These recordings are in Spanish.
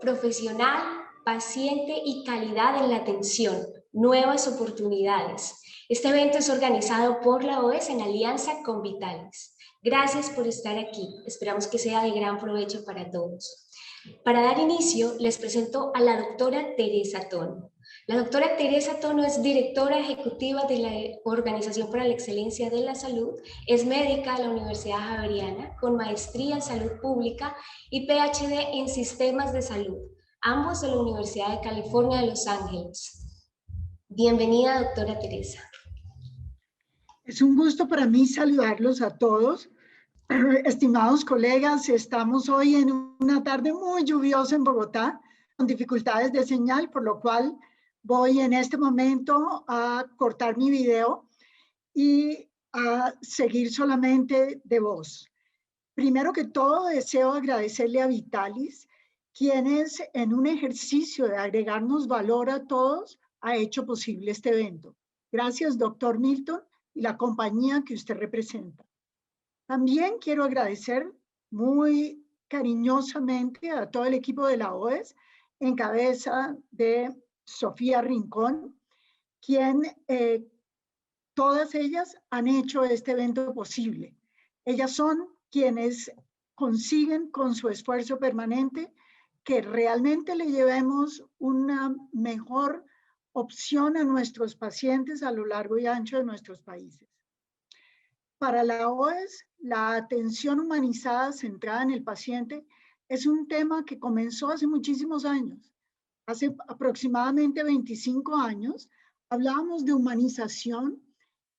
profesional, paciente y calidad en la atención, nuevas oportunidades. Este evento es organizado por la OES en alianza con Vitalis. Gracias por estar aquí, esperamos que sea de gran provecho para todos. Para dar inicio, les presento a la doctora Teresa Tono. La doctora Teresa Tono es directora ejecutiva de la Organización para la Excelencia de la Salud, es médica de la Universidad Javeriana, con maestría en salud pública y PhD en sistemas de salud, ambos de la Universidad de California de Los Ángeles. Bienvenida, doctora Teresa. Es un gusto para mí saludarlos a todos. Estimados colegas, estamos hoy en una tarde muy lluviosa en Bogotá, con dificultades de señal, por lo cual voy en este momento a cortar mi video y a seguir solamente de voz. Primero que todo, deseo agradecerle a Vitalis, quienes en un ejercicio de agregarnos valor a todos, ha hecho posible este evento. Gracias, doctor Milton, y la compañía que usted representa. También quiero agradecer muy cariñosamente a todo el equipo de la OES, en cabeza de Sofía Rincón, quien todas ellas han hecho este evento posible. Ellas son quienes consiguen con su esfuerzo permanente que realmente le llevemos una mejor opción a nuestros pacientes a lo largo y ancho de nuestros países. Para la OES, la atención humanizada centrada en el paciente es un tema que comenzó hace muchísimos años. Hace aproximadamente 25 años hablábamos de humanización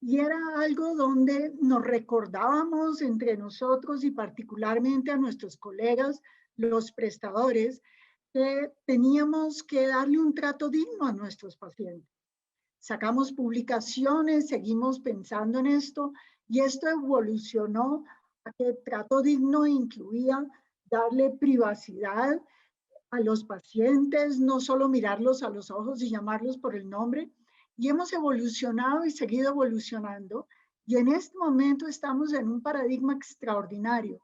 y era algo donde nos recordábamos entre nosotros y particularmente a nuestros colegas, los prestadores, que teníamos que darle un trato digno a nuestros pacientes. Sacamos publicaciones, seguimos pensando en esto y esto evolucionó a que trato digno incluía darle privacidad a los pacientes, no solo mirarlos a los ojos y llamarlos por el nombre. Y hemos evolucionado y seguido evolucionando. Y en este momento estamos en un paradigma extraordinario.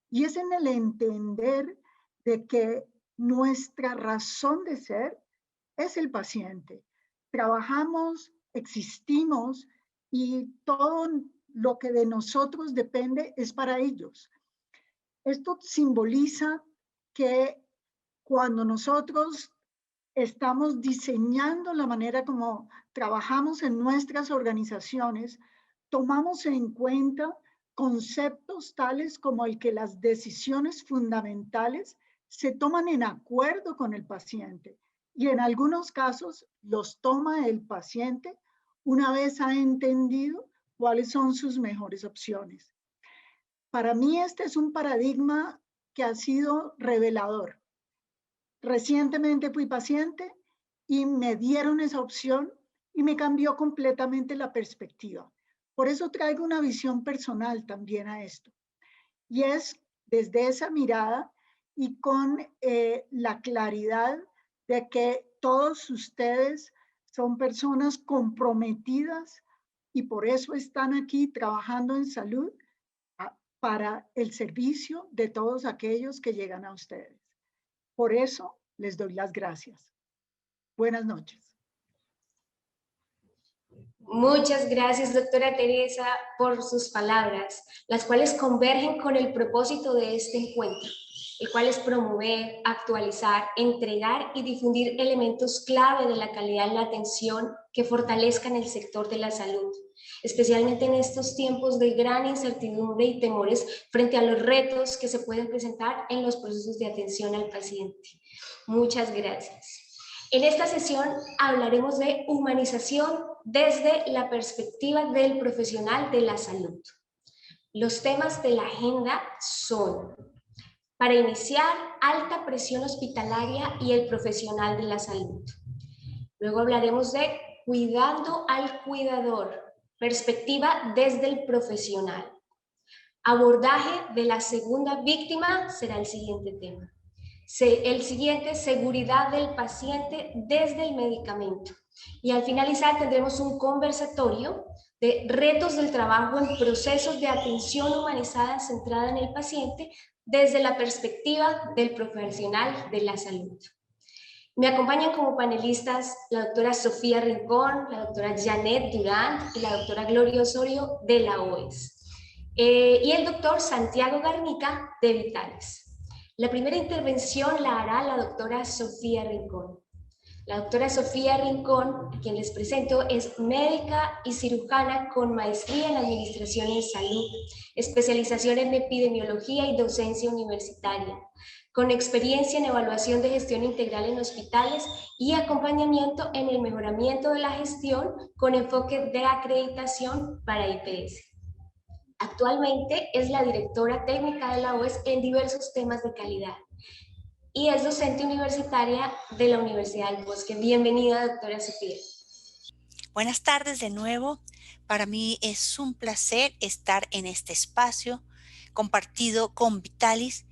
Y es en el entender de que nuestra razón de ser es el paciente. Trabajamos, existimos y todo lo que de nosotros depende es para ellos. Esto simboliza que cuando nosotros estamos diseñando la manera como trabajamos en nuestras organizaciones, tomamos en cuenta conceptos tales como el que las decisiones fundamentales se toman en acuerdo con el paciente y en algunos casos los toma el paciente una vez ha entendido cuáles son sus mejores opciones. Para mí este es un paradigma que ha sido revelador. Recientemente fui paciente y me dieron esa opción y me cambió completamente la perspectiva. Por eso traigo una visión personal también a esto. Y es desde esa mirada y con la claridad de que todos ustedes son personas comprometidas y por eso están aquí trabajando en salud para el servicio de todos aquellos que llegan a ustedes. Por eso les doy las gracias. Buenas noches. Muchas gracias, doctora Teresa, por sus palabras, las cuales convergen con el propósito de este encuentro, el cual es promover, actualizar, entregar y difundir elementos clave de la calidad en la atención que fortalezcan el sector de la salud, especialmente en estos tiempos de gran incertidumbre y temores frente a los retos que se pueden presentar en los procesos de atención al paciente. Muchas gracias. En esta sesión hablaremos de humanización desde la perspectiva del profesional de la salud. Los temas de la agenda son, para iniciar, alta presión hospitalaria y el profesional de la salud. Luego hablaremos de cuidando al cuidador, perspectiva desde el profesional. Abordaje de la segunda víctima será el siguiente tema. El siguiente, seguridad del paciente desde el medicamento. Y al finalizar tendremos un conversatorio de retos del trabajo en procesos de atención humanizada centrada en el paciente desde la perspectiva del profesional de la salud. Me acompañan como panelistas la doctora Sofía Rincón, la doctora Janet Durán y la doctora Gloria Osorio de la OES. Y el doctor Santiago Garnica de Vitales. La primera intervención la hará la doctora Sofía Rincón. La doctora Sofía Rincón, a quien les presento, es médica y cirujana con maestría en Administración en Salud, especialización en epidemiología y docencia universitaria, con experiencia en evaluación de gestión integral en hospitales y acompañamiento en el mejoramiento de la gestión con enfoque de acreditación para IPS. Actualmente es la directora técnica de la OES en diversos temas de calidad y es docente universitaria de la Universidad del Bosque. Bienvenida, doctora Sofía. Buenas tardes de nuevo. Para mí es un placer estar en este espacio compartido con Vitalis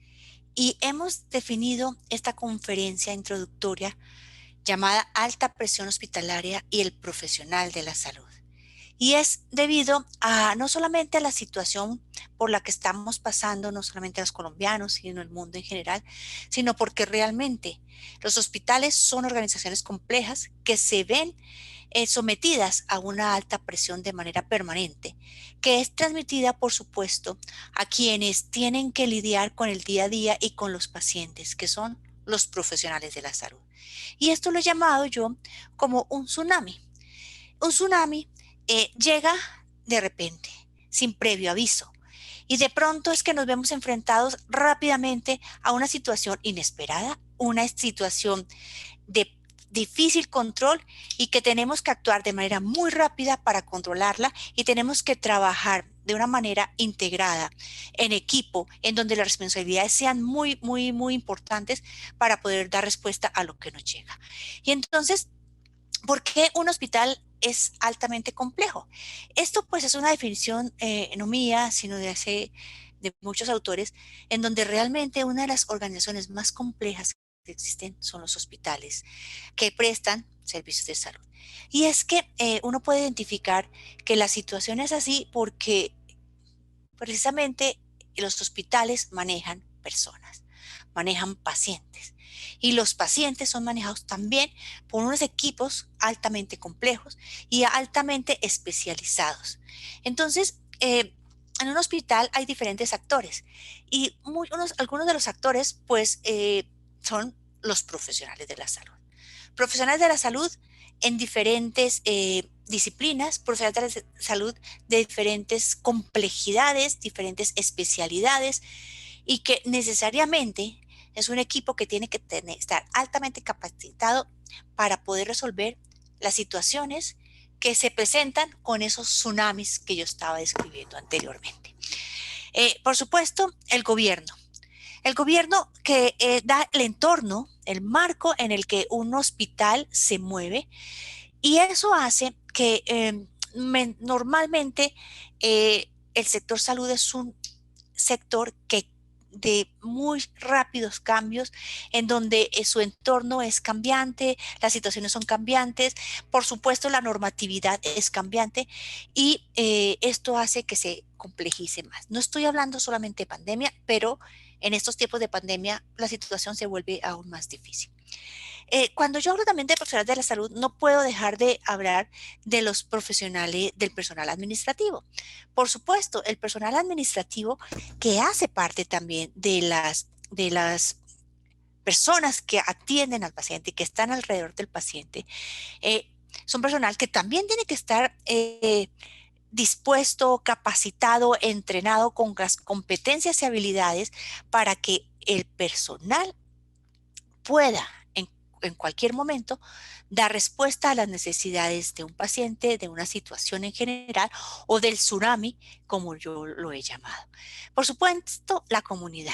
y hemos definido esta conferencia introductoria llamada Alta Presión Hospitalaria y el Profesional de la Salud. Y es debido a no solamente a la situación por la que estamos pasando, no solamente los colombianos, sino el mundo en general, sino porque realmente los hospitales son organizaciones complejas que se ven sometidas a una alta presión de manera permanente, que es transmitida, por supuesto, a quienes tienen que lidiar con el día a día y con los pacientes, que son los profesionales de la salud. Y esto lo he llamado yo como un tsunami. Un tsunami llega de repente, sin previo aviso. Y de pronto es que nos vemos enfrentados rápidamente a una situación inesperada, una situación de difícil control y que tenemos que actuar de manera muy rápida para controlarla y tenemos que trabajar de una manera integrada, en equipo, en donde las responsabilidades sean muy, muy, muy importantes para poder dar respuesta a lo que nos llega. Y entonces, ¿por qué un hospital es altamente complejo? Esto pues es una definición no mía, sino de muchos autores, en donde realmente una de las organizaciones más complejas que existen son los hospitales que prestan servicios de salud. Y es que uno puede identificar que la situación es así porque precisamente los hospitales manejan personas, manejan pacientes. Y los pacientes son manejados también por unos equipos altamente complejos y altamente especializados. Entonces, en un hospital hay diferentes actores y algunos de los actores pues son los profesionales de la salud. Profesionales de la salud en diferentes disciplinas, profesionales de la salud de diferentes complejidades, diferentes especialidades y que necesariamente es un equipo que tiene que estar altamente capacitado para poder resolver las situaciones que se presentan con esos tsunamis que yo estaba describiendo anteriormente. Por supuesto, el gobierno. El gobierno que da el entorno, el marco en el que un hospital se mueve y eso hace que normalmente el sector salud es un sector que de muy rápidos cambios en donde su entorno es cambiante, las situaciones son cambiantes, por supuesto la normatividad es cambiante y esto hace que se complejice más. No estoy hablando solamente de pandemia, pero en estos tiempos de pandemia la situación se vuelve aún más difícil. Cuando yo hablo también de profesionales de la salud, no puedo dejar de hablar de los profesionales, del personal administrativo. Por supuesto, el personal administrativo que hace parte también de las personas que atienden al paciente y que están alrededor del paciente, son personal que también tiene que estar dispuesto, capacitado, entrenado con las competencias y habilidades para que el personal pueda en cualquier momento dar respuesta a las necesidades de un paciente, de una situación en general o del tsunami, como yo lo he llamado. Por supuesto, la comunidad.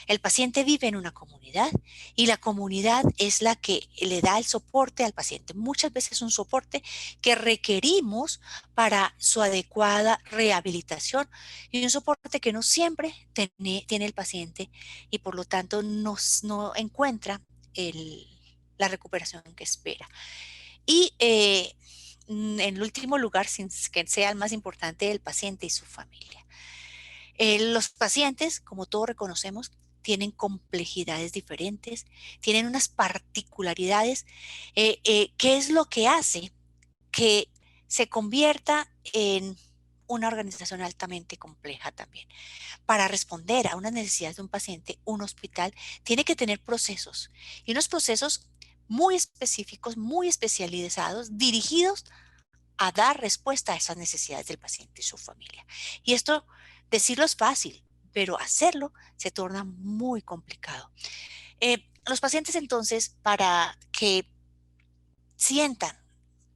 El paciente vive en una comunidad y la comunidad es la que le da el soporte al paciente. Muchas veces un soporte que requerimos para su adecuada rehabilitación y un soporte que no siempre tiene el paciente y por lo tanto no encuentra la recuperación que espera. Y en último lugar, sin que sea el más importante, el paciente y su familia. Los pacientes, como todos reconocemos, tienen complejidades diferentes, tienen unas particularidades. ¿Qué es lo que hace que se convierta en una organización altamente compleja también? Para responder a unas necesidades de un paciente, un hospital tiene que tener procesos, y unos procesos muy específicos, muy especializados, dirigidos a dar respuesta a esas necesidades del paciente y su familia. Y esto, decirlo es fácil, pero hacerlo se torna muy complicado. Los pacientes entonces, para que sientan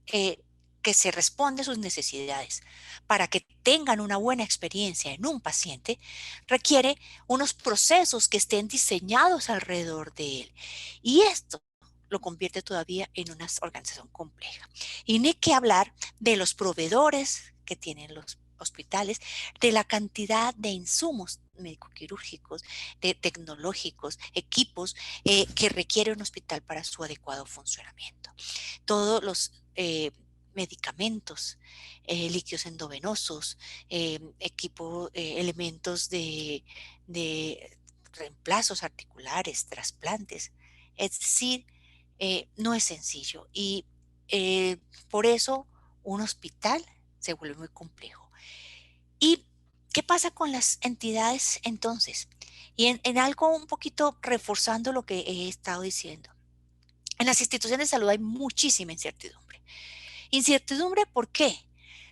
eh, que se responde a sus necesidades, para que tengan una buena experiencia en un paciente, requiere unos procesos que estén diseñados alrededor de él. Y esto lo convierte todavía en una organización compleja. Y ni que hablar de los proveedores que tienen los hospitales, de la cantidad de insumos médico-quirúrgicos, de tecnológicos, equipos que requiere un hospital para su adecuado funcionamiento. Todos los medicamentos, líquidos endovenosos, elementos de reemplazos articulares, trasplantes. Es decir, no es sencillo y por eso un hospital se vuelve muy complejo. ¿Y qué pasa con las entidades entonces? Y en algo un poquito reforzando lo que he estado diciendo. En las instituciones de salud hay muchísima incertidumbre. Incertidumbre, ¿por qué?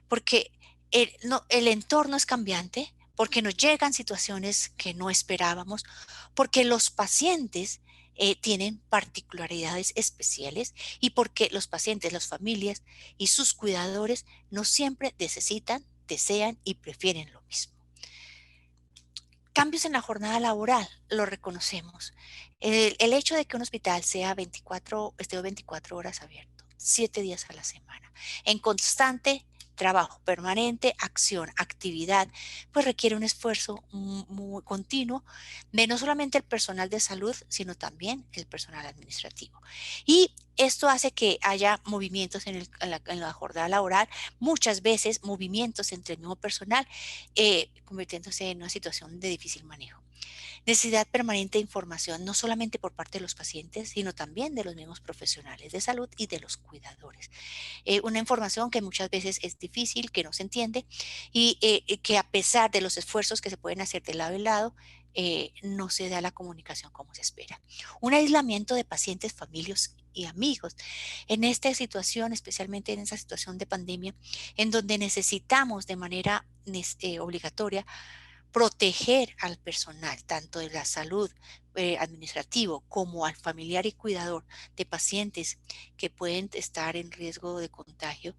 Porque el entorno es cambiante, porque nos llegan situaciones que no esperábamos, porque los pacientes tienen particularidades especiales y porque los pacientes, las familias y sus cuidadores no siempre necesitan, desean y prefieren lo mismo. Cambios en la jornada laboral, lo reconocemos. El hecho de que un hospital esté 24 horas abierto, 7 días a la semana, en constante trabajo, permanente acción, actividad, pues requiere un esfuerzo muy continuo de no solamente el personal de salud, sino también el personal administrativo. Y esto hace que haya movimientos en la jornada laboral, muchas veces movimientos entre el mismo personal, convirtiéndose en una situación de difícil manejo. Necesidad permanente de información, no solamente por parte de los pacientes, sino también de los mismos profesionales de salud y de los cuidadores. Una información que muchas veces es difícil, que no se entiende y que a pesar de los esfuerzos que se pueden hacer de lado y lado, no se da la comunicación como se espera. Un aislamiento de pacientes, familias y amigos. En esta situación, especialmente en esa situación de pandemia, en donde necesitamos de manera obligatoria proteger al personal, tanto de la salud administrativo como al familiar y cuidador de pacientes que pueden estar en riesgo de contagio,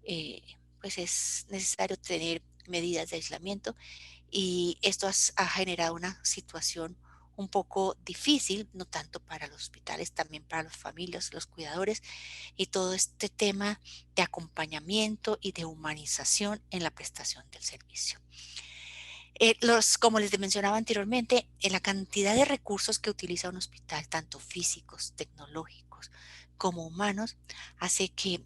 eh, pues es necesario tener medidas de aislamiento y esto ha generado una situación un poco difícil, no tanto para los hospitales, también para las familias, los cuidadores y todo este tema de acompañamiento y de humanización en la prestación del servicio. Como les mencionaba anteriormente, la cantidad de recursos que utiliza un hospital, tanto físicos, tecnológicos como humanos, hace que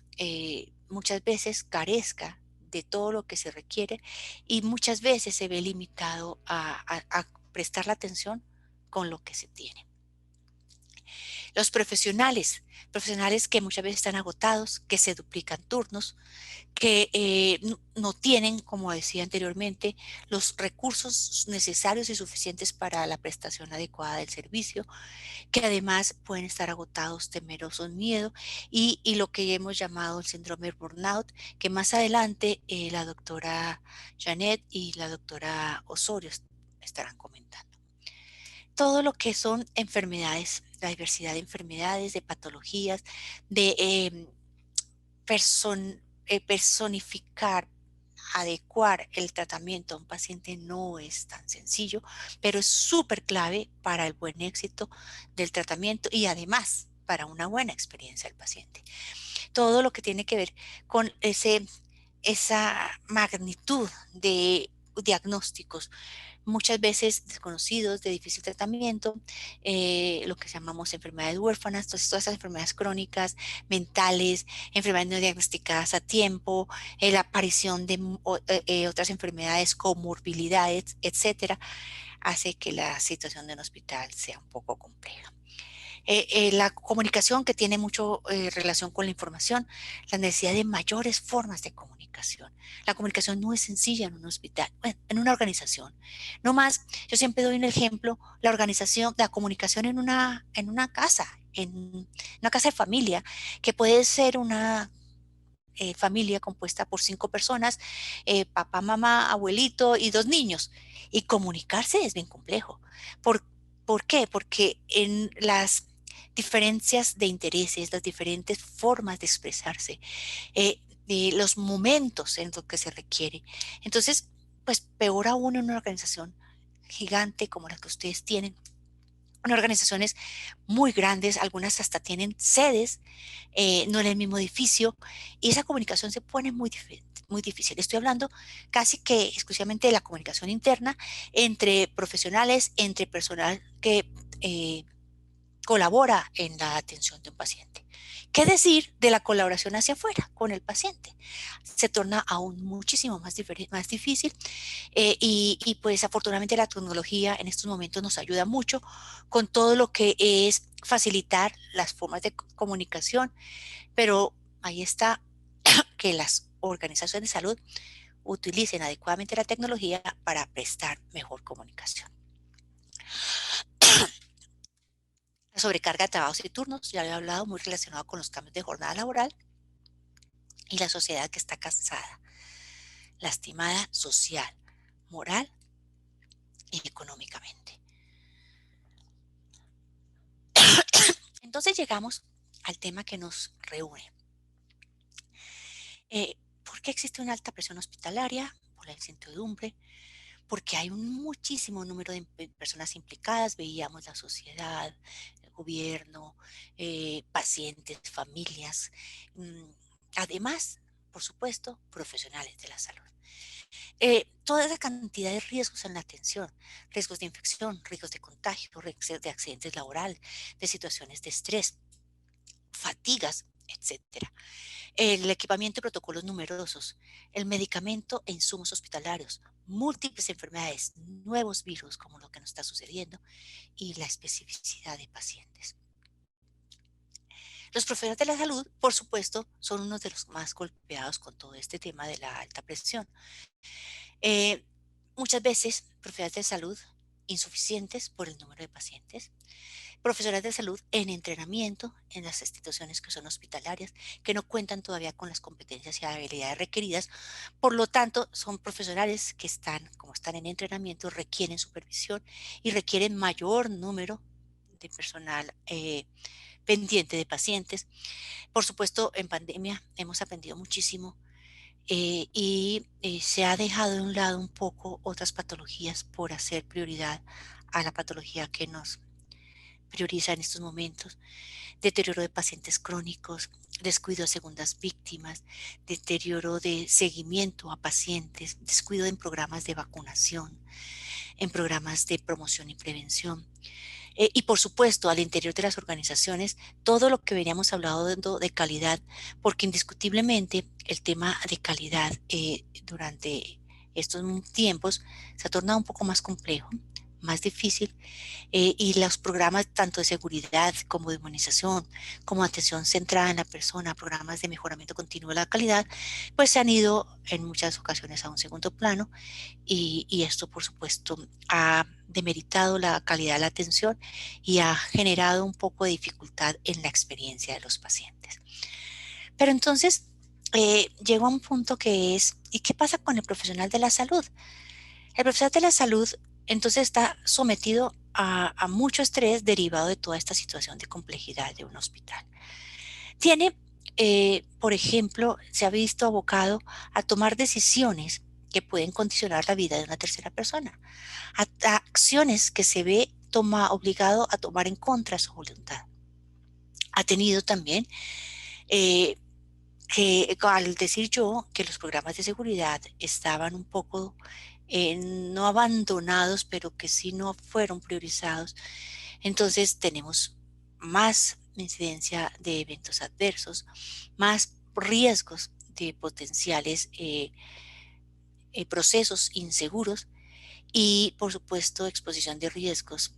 muchas veces carezca de todo lo que se requiere y muchas veces se ve limitado a prestar la atención con lo que se tiene. Los profesionales que muchas veces están agotados, que se duplican turnos, que no tienen, como decía anteriormente, los recursos necesarios y suficientes para la prestación adecuada del servicio, que además pueden estar agotados, temerosos, miedo y lo que hemos llamado el síndrome de burnout, que más adelante la doctora Janet y la doctora Osorio estarán comentando. Todo lo que son enfermedades, la diversidad de enfermedades, de patologías, de personificar, adecuar el tratamiento a un paciente no es tan sencillo, pero es súper clave para el buen éxito del tratamiento y además para una buena experiencia del paciente. Todo lo que tiene que ver con esa magnitud de diagnósticos muchas veces desconocidos, de difícil tratamiento, lo que llamamos enfermedades huérfanas, entonces todas esas enfermedades crónicas, mentales, enfermedades no diagnosticadas a tiempo, la aparición de otras enfermedades, comorbilidades, etcétera, hace que la situación de un hospital sea un poco compleja. La comunicación, que tiene mucho relación con la información, la necesidad de mayores formas de comunicación. La comunicación no es sencilla en un hospital, bueno, en una organización. No más, yo siempre doy un ejemplo, la organización, la comunicación en una casa, en una casa de familia, que puede ser una familia compuesta por 5 personas, papá, mamá, abuelito y 2 niños. Y comunicarse es bien complejo. ¿Por, ¿Por qué? Porque en las diferencias de intereses, las diferentes formas de expresarse, los momentos en los que se requiere. Entonces, pues peor aún en una organización gigante como la que ustedes tienen, en organizaciones muy grandes, algunas hasta tienen sedes, no en el mismo edificio, y esa comunicación se pone muy difícil. Estoy hablando casi que exclusivamente de la comunicación interna entre profesionales, entre personal que colabora en la atención de un paciente. ¿Qué decir de la colaboración hacia afuera con el paciente? Se torna aún muchísimo más difícil y pues afortunadamente la tecnología en estos momentos nos ayuda mucho con todo lo que es facilitar las formas de comunicación, pero ahí está que las organizaciones de salud utilicen adecuadamente la tecnología para prestar mejor comunicación. La sobrecarga de trabajos y turnos, ya lo he hablado, muy relacionado con los cambios de jornada laboral y la sociedad que está cansada, lastimada social, moral y económicamente. Entonces llegamos al tema que nos reúne. ¿Por qué existe una alta presión hospitalaria? Por la incertidumbre, porque hay un muchísimo número de personas implicadas, veíamos la sociedad, el gobierno, pacientes, familias, además, por supuesto, profesionales de la salud. Toda esa cantidad de riesgos en la atención, riesgos de infección, riesgos de contagio, riesgos de accidentes laborales, de situaciones de estrés, fatigas, etcétera. El equipamiento y protocolos numerosos, el medicamento e insumos hospitalarios, múltiples enfermedades, nuevos virus como lo que nos está sucediendo y la especificidad de pacientes. Los profesionales de la salud, por supuesto, son uno de los más golpeados con todo este tema de la alta presión. Muchas veces, profesionales de salud insuficientes por el número de pacientes, profesionales de salud en entrenamiento en las instituciones que son hospitalarias, que no cuentan todavía con las competencias y habilidades requeridas. Por lo tanto, son profesionales que están, como están en entrenamiento, requieren supervisión y requieren mayor número de personal pendiente de pacientes. Por supuesto, en pandemia hemos aprendido muchísimo se ha dejado de un lado un poco otras patologías por hacer prioridad a la patología que nos prioriza en estos momentos, deterioro de pacientes crónicos, descuido a segundas víctimas, deterioro de seguimiento a pacientes, descuido en programas de vacunación, en programas de promoción y prevención. Y por supuesto, al interior de las organizaciones, todo lo que veníamos hablando de calidad, porque indiscutiblemente el tema de calidad durante estos tiempos se ha tornado un poco más complejo, más difícil, y los programas tanto de seguridad como de humanización, como atención centrada en la persona, programas de mejoramiento continuo de la calidad, pues se han ido en muchas ocasiones a un segundo plano y esto por supuesto ha demeritado la calidad de la atención y ha generado un poco de dificultad en la experiencia de los pacientes. Pero entonces llegó a un punto que es, ¿y qué pasa con el profesional de la salud? El profesional de la salud entonces está sometido a mucho estrés derivado de toda esta situación de complejidad de un hospital. Tiene, por ejemplo, se ha visto abocado a tomar decisiones que pueden condicionar la vida de una tercera persona, a acciones que se ve obligado a tomar en contra de su voluntad. Ha tenido también que al decir yo que los programas de seguridad estaban un poco no abandonados, pero que sí no fueron priorizados. Entonces tenemos más incidencia de eventos adversos, más riesgos de potenciales procesos inseguros y, por supuesto, exposición de riesgos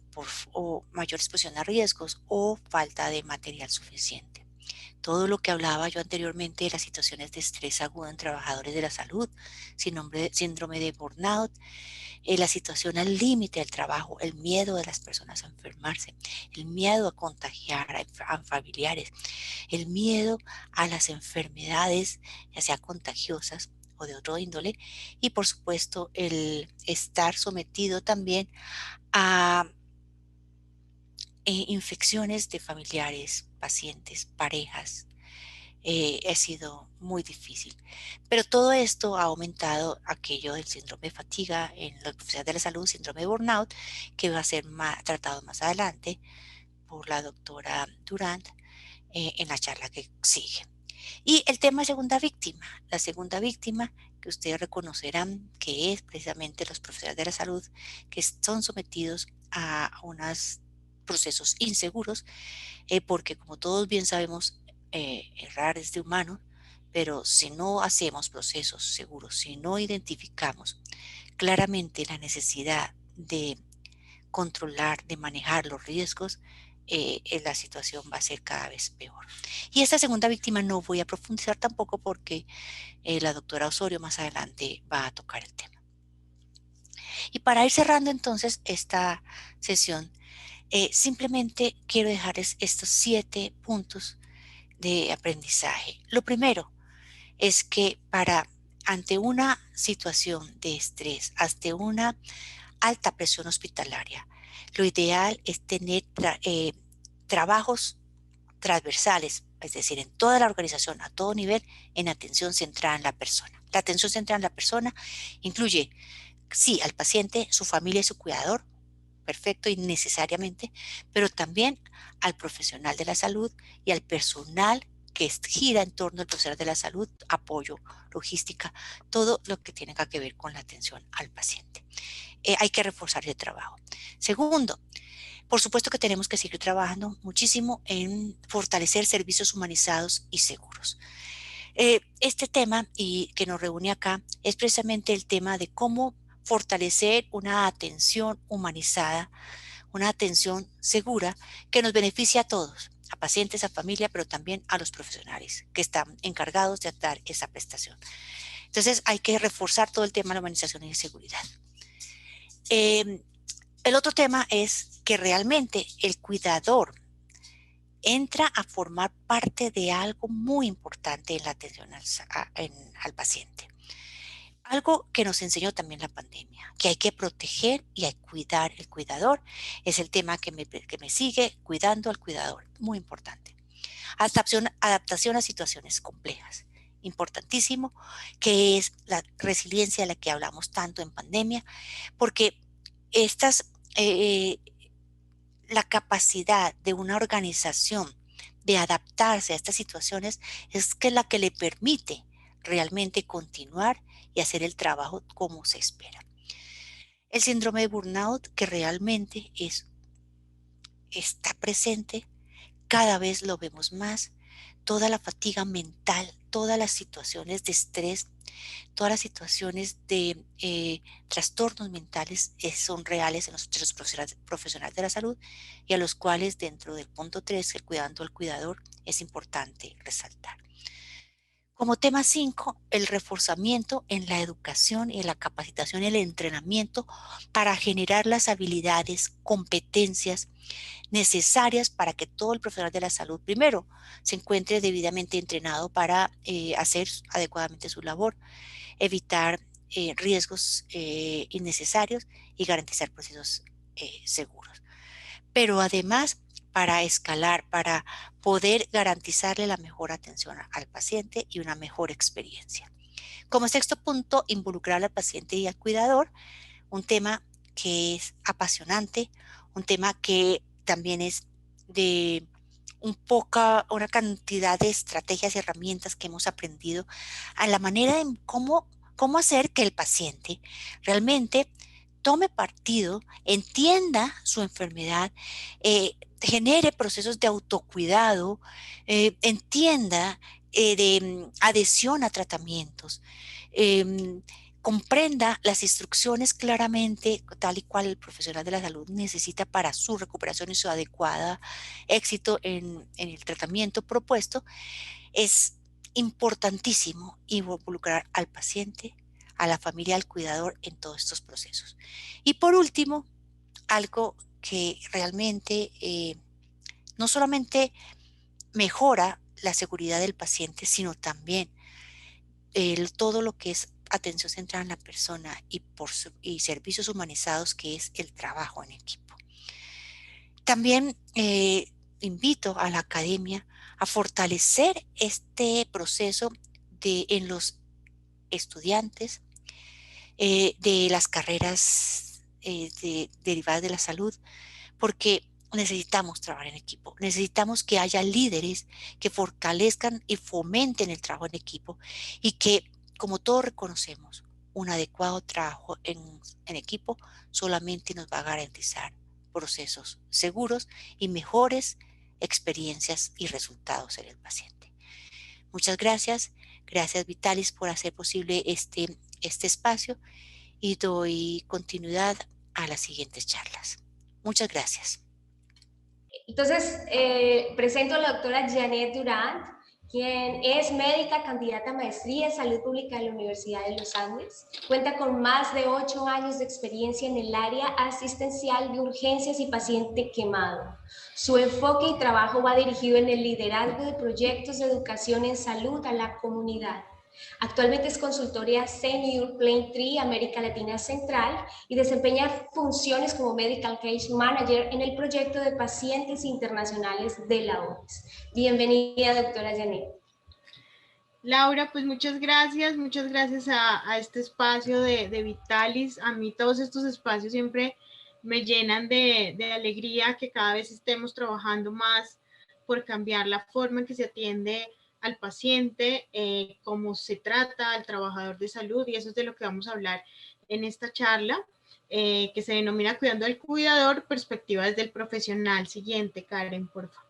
o mayor exposición a riesgos o falta de material suficiente. Todo lo que hablaba yo anteriormente de las situaciones de estrés agudo en trabajadores de la salud, síndrome de burnout, la situación al límite del trabajo, el miedo de las personas a enfermarse, el miedo a contagiar a familiares, el miedo a las enfermedades, ya sea contagiosas o de otro índole, y por supuesto el estar sometido también a infecciones de familiares, pacientes, parejas. Ha sido muy difícil. Pero todo esto ha aumentado aquello del síndrome de fatiga en los profesionales de la salud, síndrome de burnout, que va a ser tratado más adelante por la doctora Durant en la charla que sigue. Y el tema de segunda víctima, la segunda víctima que ustedes reconocerán que es precisamente los profesionales de la salud que son sometidos a unos procesos inseguros, porque como todos bien sabemos, errar es de humano, pero si no hacemos procesos seguros, si no identificamos claramente la necesidad de controlar, de manejar los riesgos, la situación va a ser cada vez peor. Y esta segunda víctima no voy a profundizar tampoco porque la doctora Osorio más adelante va a tocar el tema. Y para ir cerrando entonces esta sesión, simplemente quiero dejarles estos 7 puntos de aprendizaje. Lo primero es que ante una situación de estrés, ante una alta presión hospitalaria, lo ideal es tener trabajos transversales, es decir, en toda la organización, a todo nivel, en atención centrada en la persona. La atención centrada en la persona incluye, sí, al paciente, su familia y su cuidador, perfecto y necesariamente, pero también al profesional de la salud y al personal que gira en torno al profesional de la salud, apoyo, logística, todo lo que tiene que ver con la atención al paciente. Hay que reforzar el trabajo. Segundo, por supuesto que tenemos que seguir trabajando muchísimo en fortalecer servicios humanizados y seguros. Este tema y que nos reúne acá es precisamente el tema de cómo fortalecer una atención humanizada, una atención segura que nos beneficie a todos, a pacientes, a familia, pero también a los profesionales que están encargados de dar esa prestación. Entonces hay que reforzar todo el tema de la humanización y de seguridad. El otro tema es que realmente el cuidador entra a formar parte de algo muy importante en la atención al paciente. Algo que nos enseñó también la pandemia, que hay que proteger y hay que cuidar el cuidador, es el tema que me sigue, cuidando al cuidador, muy importante. Adaptación a situaciones complejas, importantísimo, que es la resiliencia de la que hablamos tanto en pandemia, porque la capacidad de una organización de adaptarse a estas situaciones es la que le permite realmente continuar y hacer el trabajo como se espera. El síndrome de burnout, que realmente está presente, cada vez lo vemos más, toda la fatiga mental, todas las situaciones de estrés, todas las situaciones de trastornos mentales son reales en los profesionales de la salud y a los cuales dentro del punto 3, el cuidando al cuidador, es importante resaltar. Como tema 5, el reforzamiento en la educación y en la capacitación y el entrenamiento para generar las habilidades, competencias necesarias para que todo el profesional de la salud, primero, se encuentre debidamente entrenado para hacer adecuadamente su labor, evitar riesgos innecesarios y garantizar procesos seguros. Pero además, para escalar, para poder garantizarle la mejor atención al paciente y una mejor experiencia. Como sexto punto, involucrar al paciente y al cuidador, un tema que es apasionante, un tema que también es de una cantidad de estrategias y herramientas que hemos aprendido a la manera en cómo cómo hacer que el paciente realmente tome partido, entienda su enfermedad, genere procesos de autocuidado, entienda de adhesión a tratamientos, em, comprenda las instrucciones claramente, tal y cual el profesional de la salud necesita para su recuperación y su adecuada éxito en el tratamiento propuesto, es importantísimo involucrar al paciente, a la familia, al cuidador en todos estos procesos. Y por último, algo que realmente no solamente mejora la seguridad del paciente, sino también todo lo que es atención centrada en la persona y servicios humanizados, que es el trabajo en equipo. También invito a la academia a fortalecer este proceso en los estudiantes de las carreras derivadas de la salud, porque necesitamos trabajar en equipo, necesitamos que haya líderes que fortalezcan y fomenten el trabajo en equipo y que, como todos reconocemos, un adecuado trabajo en equipo solamente nos va a garantizar procesos seguros y mejores experiencias y resultados en el paciente. Muchas gracias. Gracias, Vitalis, por hacer posible este espacio, y doy continuidad a las siguientes charlas. Muchas gracias. Entonces, presento a la doctora Janet Durant, quien es médica candidata a maestría en salud pública en la Universidad de los Andes. Cuenta con más de 8 años de experiencia en el área asistencial de urgencias y paciente quemado. Su enfoque y trabajo va dirigido en el liderazgo de proyectos de educación en salud a la comunidad. Actualmente es consultora Senior Plane Tree América Latina Central y desempeña funciones como Medical Case Manager en el proyecto de pacientes internacionales de la OMS. Bienvenida, doctora Janet. Laura, pues muchas gracias a este espacio de Vitalis. A mí todos estos espacios siempre me llenan de alegría que cada vez estemos trabajando más por cambiar la forma en que se atiende al paciente, cómo se trata al trabajador de salud, y eso es de lo que vamos a hablar en esta charla, que se denomina Cuidando al Cuidador, perspectivas del profesional. Siguiente, Karen, por favor.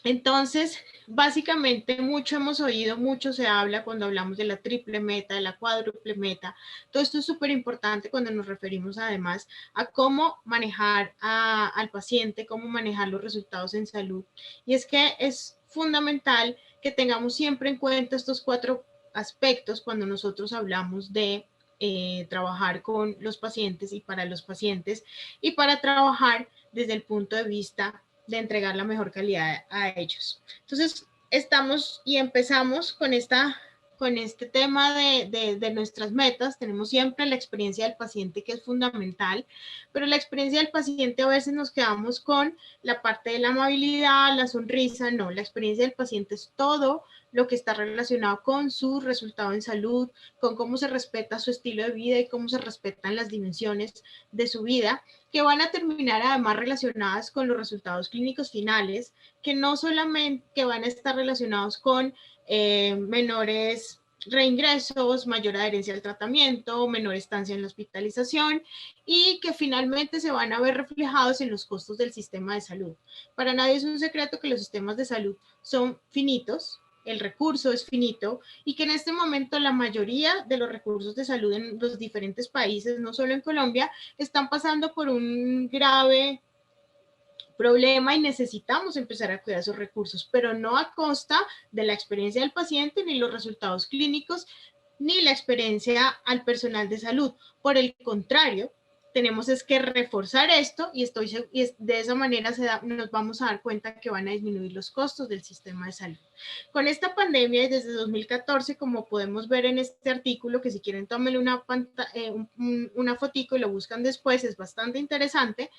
Entonces, básicamente mucho hemos oído, mucho se habla cuando hablamos de la triple meta, de la cuádruple meta. Todo esto es súper importante cuando nos referimos además a cómo manejar al paciente, cómo manejar los resultados en salud. Y es que es fundamental que tengamos siempre en cuenta estos 4 aspectos cuando nosotros hablamos de trabajar con los pacientes y para los pacientes, y para trabajar desde el punto de vista de entregar la mejor calidad a ellos. Entonces, estamos y empezamos con este tema de nuestras metas. Tenemos siempre la experiencia del paciente, que es fundamental, pero la experiencia del paciente a veces nos quedamos con la parte de la amabilidad, la sonrisa. No, la experiencia del paciente es todo lo que está relacionado con su resultado en salud, con cómo se respeta su estilo de vida y cómo se respetan las dimensiones de su vida, que van a terminar además relacionadas con los resultados clínicos finales, que no solamente que van a estar relacionados con menores reingresos, mayor adherencia al tratamiento, menor estancia en la hospitalización, y que finalmente se van a ver reflejados en los costos del sistema de salud. Para nadie es un secreto que los sistemas de salud son finitos, el recurso es finito, y que en este momento la mayoría de los recursos de salud en los diferentes países, no solo en Colombia, están pasando por un grave problema y necesitamos empezar a cuidar esos recursos, pero no a costa de la experiencia del paciente, ni los resultados clínicos, ni la experiencia al personal de salud. Por el contrario, tenemos es que reforzar esto, y de esa manera nos vamos a dar cuenta que van a disminuir los costos del sistema de salud. Con esta pandemia, y desde 2014, como podemos ver en este artículo, que si quieren tómenle una fotico y lo buscan después, es bastante interesante,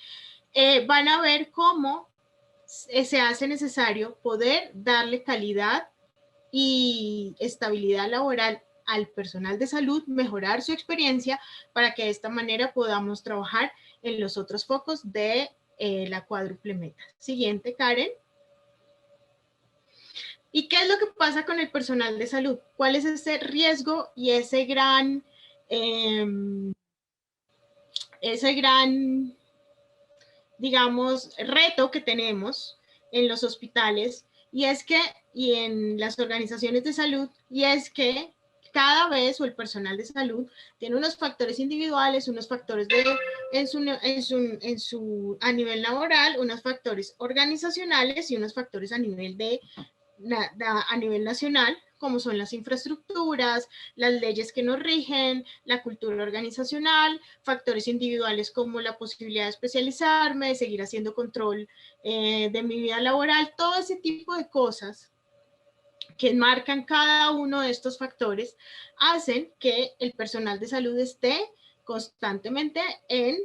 van a ver cómo se hace necesario poder darle calidad y estabilidad laboral al personal de salud, mejorar su experiencia para que de esta manera podamos trabajar en los otros focos de la cuádruple meta. Siguiente, Karen. ¿Y qué es lo que pasa con el personal de salud? ¿Cuál es ese riesgo y ese gran, digamos, reto que tenemos en los hospitales y en las organizaciones de salud, y es que cada vez o el personal de salud tiene unos factores individuales, unos factores a nivel laboral, unos factores organizacionales y unos factores a nivel nacional, como son las infraestructuras, las leyes que nos rigen, la cultura organizacional, factores individuales como la posibilidad de especializarme, de seguir haciendo control de mi vida laboral, todo ese tipo de cosas que marcan cada uno de estos factores hacen que el personal de salud esté constantemente en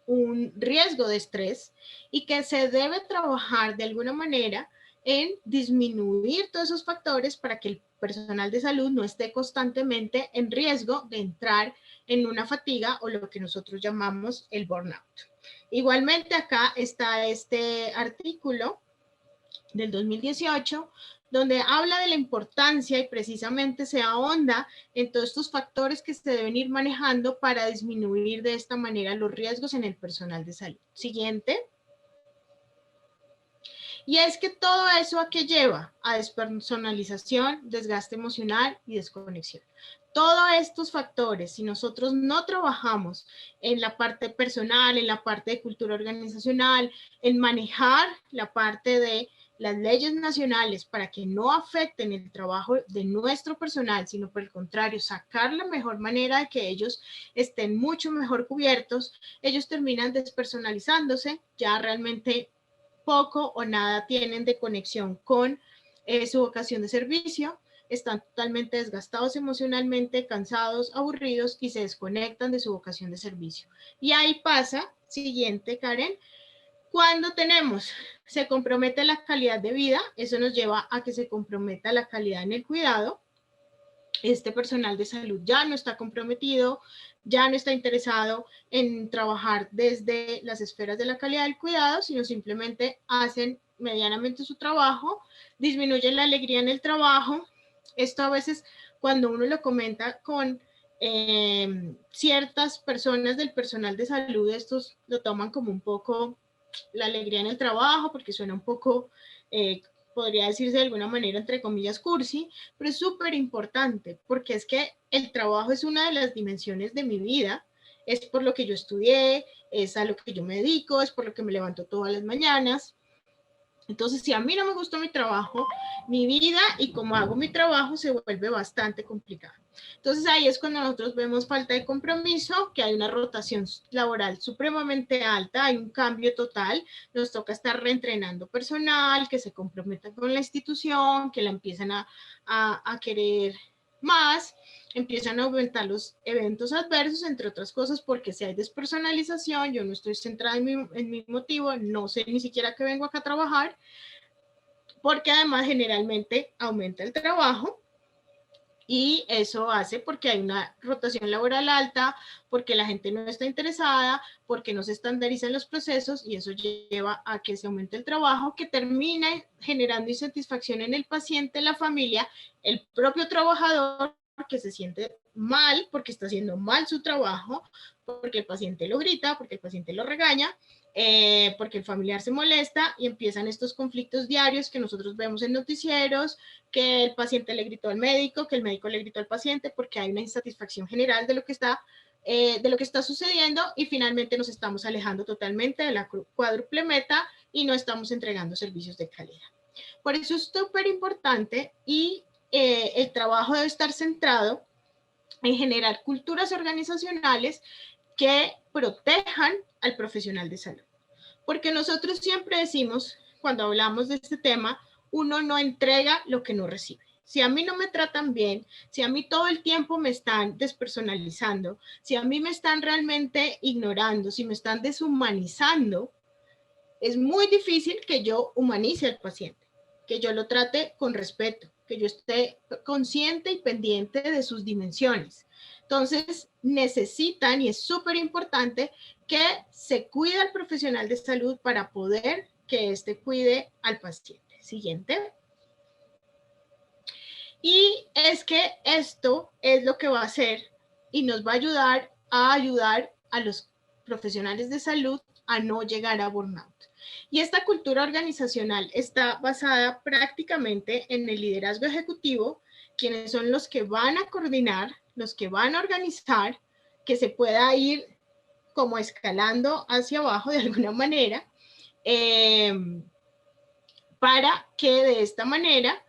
un riesgo de estrés y que se debe trabajar de alguna manera en disminuir todos esos factores para que el personal de salud no esté constantemente en riesgo de entrar en una fatiga o lo que nosotros llamamos el burnout. Igualmente acá está este artículo del 2018, donde habla de la importancia y precisamente se ahonda en todos estos factores que se deben ir manejando para disminuir de esta manera los riesgos en el personal de salud. Siguiente. Y es que todo eso a qué lleva? A despersonalización, desgaste emocional y desconexión. Todos estos factores, si nosotros no trabajamos en la parte personal, en la parte de cultura organizacional, en manejar la parte de las leyes nacionales para que no afecten el trabajo de nuestro personal, sino por el contrario, sacar la mejor manera de que ellos estén mucho mejor cubiertos, ellos terminan despersonalizándose, ya realmente poco o nada tienen de conexión con su vocación de servicio, están totalmente desgastados emocionalmente, cansados, aburridos y se desconectan de su vocación de servicio. Y ahí pasa, siguiente Karen, cuando se compromete la calidad de vida, eso nos lleva a que se comprometa la calidad en el cuidado. Este personal de salud ya no está comprometido, ya no está interesado en trabajar desde las esferas de la calidad del cuidado, sino simplemente hacen medianamente su trabajo, disminuyen la alegría en el trabajo. Esto a veces cuando uno lo comenta con ciertas personas del personal de salud, estos lo toman como un poco la alegría en el trabajo, porque suena un poco, podría decirse de alguna manera, entre comillas, cursi, pero es súper importante, porque es que el trabajo es una de las dimensiones de mi vida, es por lo que yo estudié, es a lo que yo me dedico, es por lo que me levanto todas las mañanas. Entonces, si a mí no me gusta mi trabajo, mi vida y cómo hago mi trabajo se vuelve bastante complicado. Entonces, ahí es cuando nosotros vemos falta de compromiso, que hay una rotación laboral supremamente alta, hay un cambio total, nos toca estar reentrenando personal, que se comprometa con la institución, que la empiezan a querer más, empiezan a aumentar los eventos adversos, entre otras cosas, porque si hay despersonalización, yo no estoy centrada en mi motivo, no sé ni siquiera que vengo acá a trabajar, porque además generalmente aumenta el trabajo y eso hace porque hay una rotación laboral alta, porque la gente no está interesada, porque no se estandarizan los procesos y eso lleva a que se aumente el trabajo, que termine generando insatisfacción en el paciente, la familia, el propio trabajador, que se siente mal porque está haciendo mal su trabajo, porque el paciente lo grita, porque el paciente lo regaña, porque el familiar se molesta y empiezan estos conflictos diarios que nosotros vemos en noticieros, que el paciente le gritó al médico, que el médico le gritó al paciente, porque hay una insatisfacción general de lo que está sucediendo y finalmente nos estamos alejando totalmente de la cuádruple meta y no estamos entregando servicios de calidad. Por eso es súper importante y el trabajo debe estar centrado en generar culturas organizacionales que protejan al profesional de salud. Porque nosotros siempre decimos, cuando hablamos de este tema, uno no entrega lo que no recibe. Si a mí no me tratan bien, si a mí todo el tiempo me están despersonalizando, si a mí me están realmente ignorando, si me están deshumanizando, es muy difícil que yo humanice al paciente, que yo lo trate con respeto, que yo esté consciente y pendiente de sus dimensiones. Entonces, necesitan, y es súper importante, que se cuide al profesional de salud para poder que éste cuide al paciente. Siguiente. Y es que esto es lo que va a hacer y nos va a ayudar a los profesionales de salud a no llegar a burnout. Y esta cultura organizacional está basada prácticamente en el liderazgo ejecutivo, quienes son los que van a coordinar, los que van a organizar, que se pueda ir como escalando hacia abajo de alguna manera, para que de esta manera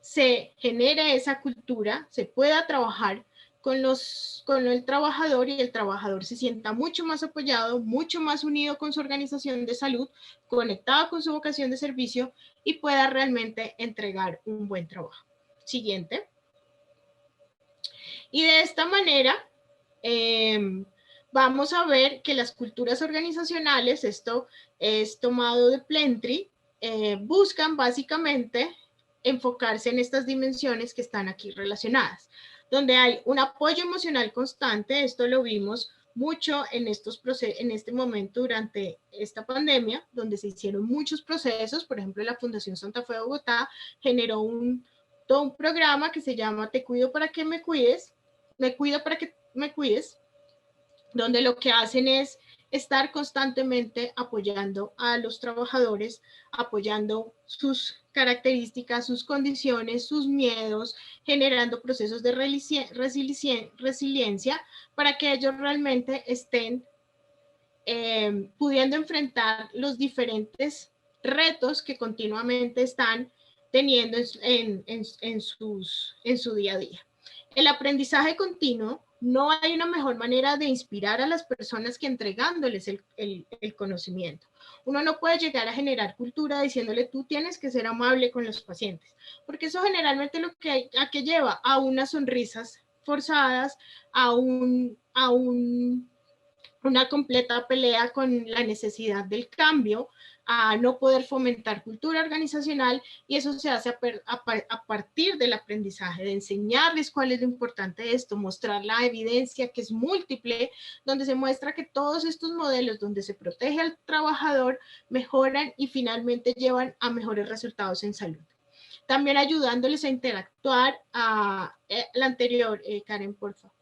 se genere esa cultura, se pueda trabajar con el trabajador y el trabajador se sienta mucho más apoyado, mucho más unido con su organización de salud, conectado con su vocación de servicio y pueda realmente entregar un buen trabajo. Siguiente. Y de esta manera vamos a ver que las culturas organizacionales, esto es tomado de Plentry, buscan básicamente enfocarse en estas dimensiones que están aquí relacionadas, donde hay un apoyo emocional constante, esto lo vimos mucho en este momento durante esta pandemia, donde se hicieron muchos procesos, por ejemplo, la Fundación Santa Fe de Bogotá generó todo un programa que se llama Te cuido para que me cuides, me cuido para que me cuides, donde lo que hacen es estar constantemente apoyando a los trabajadores, apoyando sus características, sus condiciones, sus miedos, generando procesos de resiliencia para que ellos realmente estén pudiendo enfrentar los diferentes retos que continuamente están teniendo en su día a día. El aprendizaje continuo, no hay una mejor manera de inspirar a las personas que entregándoles el conocimiento. Uno no puede llegar a generar cultura diciéndole tú tienes que ser amable con los pacientes, porque eso generalmente a que lleva a unas sonrisas forzadas, a una completa pelea con la necesidad del cambio, a no poder fomentar cultura organizacional, y eso se hace a partir del aprendizaje, de enseñarles cuál es lo importante de esto, mostrar la evidencia que es múltiple, donde se muestra que todos estos modelos donde se protege al trabajador mejoran y finalmente llevan a mejores resultados en salud. También ayudándoles a interactuar la anterior, Karen, por favor.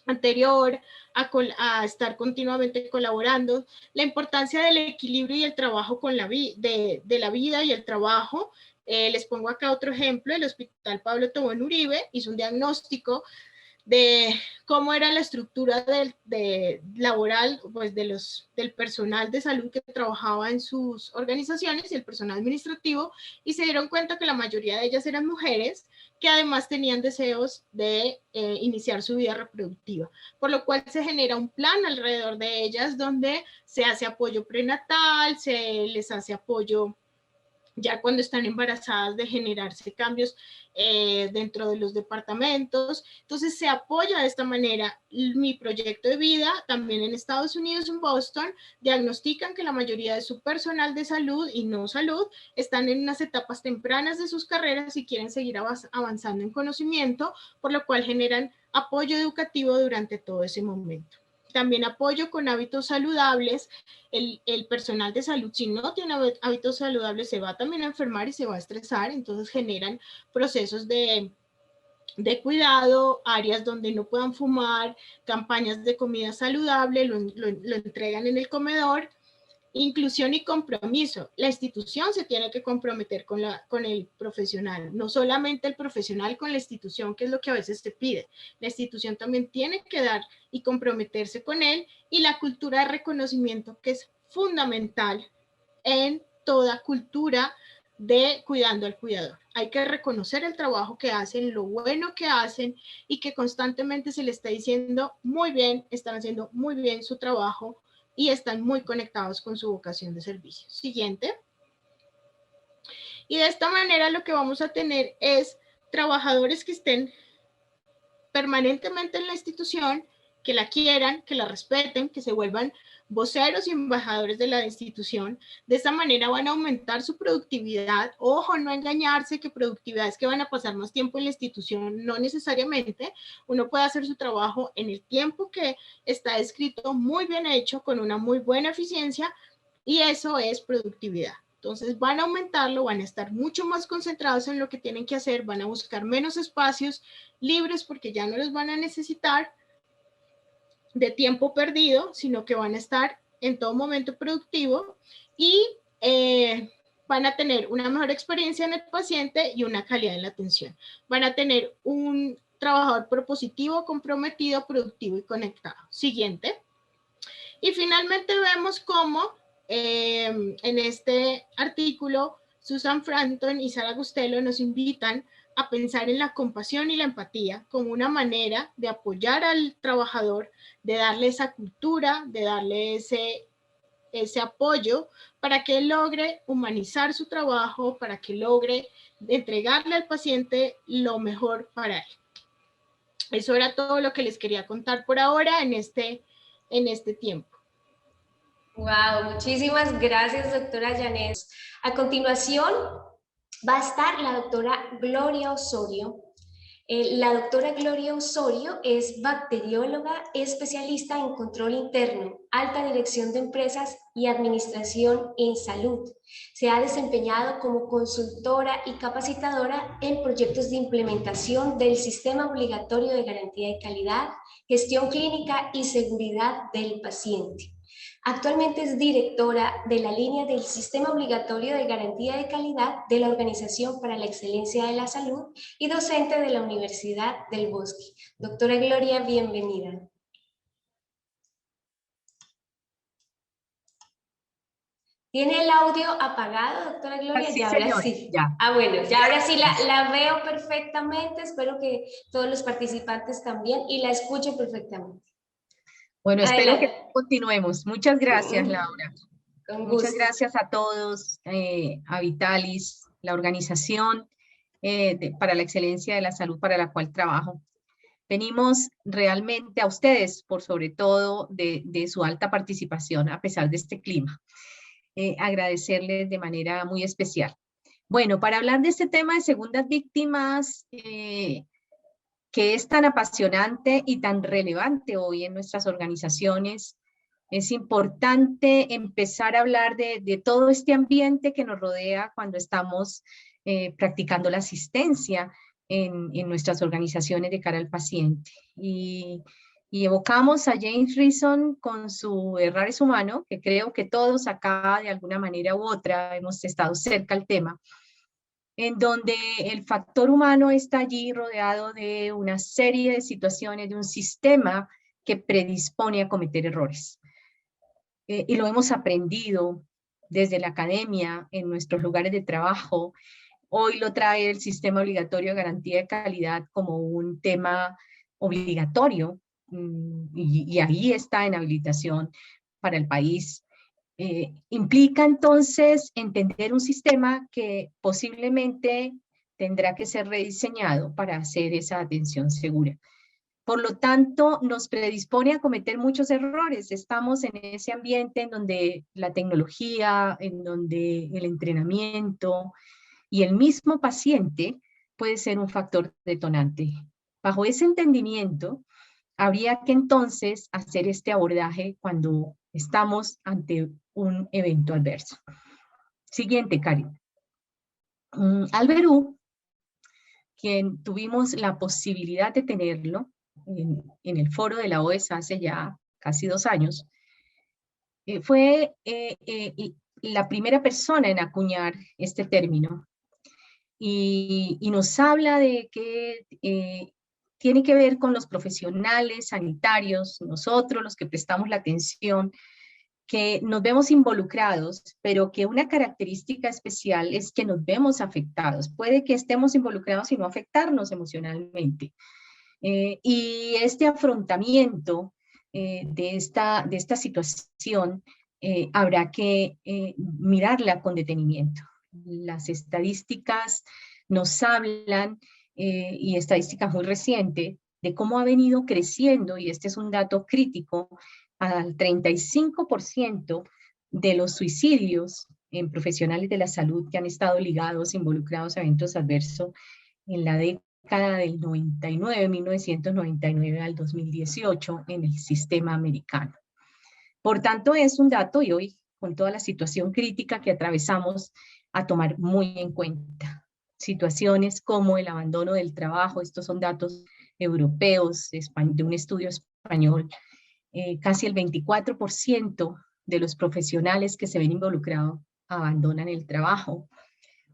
Anterior, a estar continuamente colaborando, la importancia del equilibrio y el trabajo con de la vida y el trabajo. Les pongo acá otro ejemplo, el Hospital Pablo Tobón Uribe hizo un diagnóstico de cómo era la estructura laboral pues del personal de salud que trabajaba en sus organizaciones y el personal administrativo, y se dieron cuenta que la mayoría de ellas eran mujeres que además tenían deseos de iniciar su vida reproductiva, por lo cual se genera un plan alrededor de ellas donde se hace apoyo prenatal, se les hace apoyo ya cuando están embarazadas de generarse cambios dentro de los departamentos. Entonces se apoya de esta manera mi proyecto de vida. También en Estados Unidos, en Boston, diagnostican que la mayoría de su personal de salud y no salud están en unas etapas tempranas de sus carreras y quieren seguir avanzando en conocimiento, por lo cual generan apoyo educativo durante todo ese momento. También apoyo con hábitos saludables. El personal de salud, si no tiene hábitos saludables, se va también a enfermar y se va a estresar, entonces generan procesos de cuidado, áreas donde no puedan fumar, campañas de comida saludable, lo entregan en el comedor. Inclusión y compromiso. La institución se tiene que comprometer con el profesional, no solamente el profesional con la institución, que es lo que a veces se pide. La institución también tiene que dar y comprometerse con él, y la cultura de reconocimiento, que es fundamental en toda cultura de cuidando al cuidador. Hay que reconocer el trabajo que hacen, lo bueno que hacen, y que constantemente se le está diciendo muy bien, están haciendo muy bien su trabajo y están muy conectados con su vocación de servicio. Siguiente. Y de esta manera lo que vamos a tener es trabajadores que estén permanentemente en la institución, que la quieran, que la respeten, que se vuelvan voceros y embajadores de la institución. De esta manera van a aumentar su productividad. Ojo, no engañarse que productividad es que van a pasar más tiempo en la institución, no necesariamente. Uno puede hacer su trabajo en el tiempo que está escrito, muy bien hecho, con una muy buena eficiencia, y eso es productividad. Entonces van a aumentarlo, van a estar mucho más concentrados en lo que tienen que hacer, van a buscar menos espacios libres porque ya no los van a necesitar de tiempo perdido, sino que van a estar en todo momento productivo y van a tener una mejor experiencia en el paciente y una calidad en la atención. Van a tener un trabajador propositivo, comprometido, productivo y conectado. Siguiente. Y finalmente vemos cómo en este artículo Susan Frampton y Sara Gustello nos invitan a pensar en la compasión y la empatía como una manera de apoyar al trabajador, de darle esa cultura, de darle ese apoyo para que él logre humanizar su trabajo, para que logre entregarle al paciente lo mejor para él. Eso era todo lo que les quería contar por ahora en este tiempo. Wow, muchísimas gracias, doctora Janet. A continuación va a estar la doctora Gloria Osorio. La doctora Gloria Osorio es bacterióloga especialista en control interno, alta dirección de empresas y administración en salud. Se ha desempeñado como consultora y capacitadora en proyectos de implementación del Sistema Obligatorio de Garantía de Calidad, Gestión Clínica y Seguridad del Paciente. Actualmente es directora de la línea del Sistema Obligatorio de Garantía de Calidad de la Organización para la Excelencia de la Salud y docente de la Universidad del Bosque. Doctora Gloria, bienvenida. ¿Tiene el audio apagado, doctora Gloria? Sí, ya, ahora señora, sí. ya. Bueno, ya ahora sí la veo perfectamente. Espero que todos los participantes también y la escucho perfectamente. Bueno, espero Adelante. que continuemos. Muchas gracias, Laura. Con gusto. Muchas gracias a todos, a Vitalis, la organización para la excelencia de la salud para la cual trabajo. Venimos realmente a ustedes, por sobre todo de su alta participación a pesar de este clima. Agradecerles de manera muy especial. Bueno, para hablar de este tema de segundas víctimas, que es tan apasionante y tan relevante hoy en nuestras organizaciones, es importante empezar a hablar de todo este ambiente que nos rodea cuando estamos practicando la asistencia en nuestras organizaciones de cara al paciente. Y evocamos a James Reason con su Errar es humano, que creo que todos acá de alguna manera u otra hemos estado cerca al tema, en donde el factor humano está allí rodeado de una serie de situaciones, de un sistema que predispone a cometer errores. Y lo hemos aprendido desde la academia, en nuestros lugares de trabajo. Hoy lo trae el Sistema Obligatorio de Garantía de Calidad como un tema obligatorio, y ahí está en habilitación para el país. Implica entonces entender un sistema que posiblemente tendrá que ser rediseñado para hacer esa atención segura. Por lo tanto, nos predispone a cometer muchos errores. Estamos en ese ambiente en donde la tecnología, en donde el entrenamiento y el mismo paciente puede ser un factor detonante. Bajo ese entendimiento, habría que entonces hacer este abordaje cuando estamos ante un evento adverso. Siguiente, Karen. Alberú, quien tuvimos la posibilidad de tenerlo en el foro de la OES hace ya casi 2 años, fue la primera persona en acuñar este término y nos habla de que tiene que ver con los profesionales sanitarios, nosotros los que prestamos la atención, que nos vemos involucrados, pero que una característica especial es que nos vemos afectados. Puede que estemos involucrados y no afectarnos emocionalmente. Y este afrontamiento de esta situación habrá que mirarla con detenimiento. Las estadísticas nos hablan, y estadística muy reciente, de cómo ha venido creciendo, y este es un dato crítico, al 35% de los suicidios en profesionales de la salud que han estado ligados, involucrados a eventos adversos en la década del 99, 1999 al 2018 en el sistema americano. Por tanto, es un dato, y hoy con toda la situación crítica que atravesamos, a tomar muy en cuenta. Situaciones como el abandono del trabajo, estos son datos europeos de un estudio español, casi el 24% de los profesionales que se ven involucrados abandonan el trabajo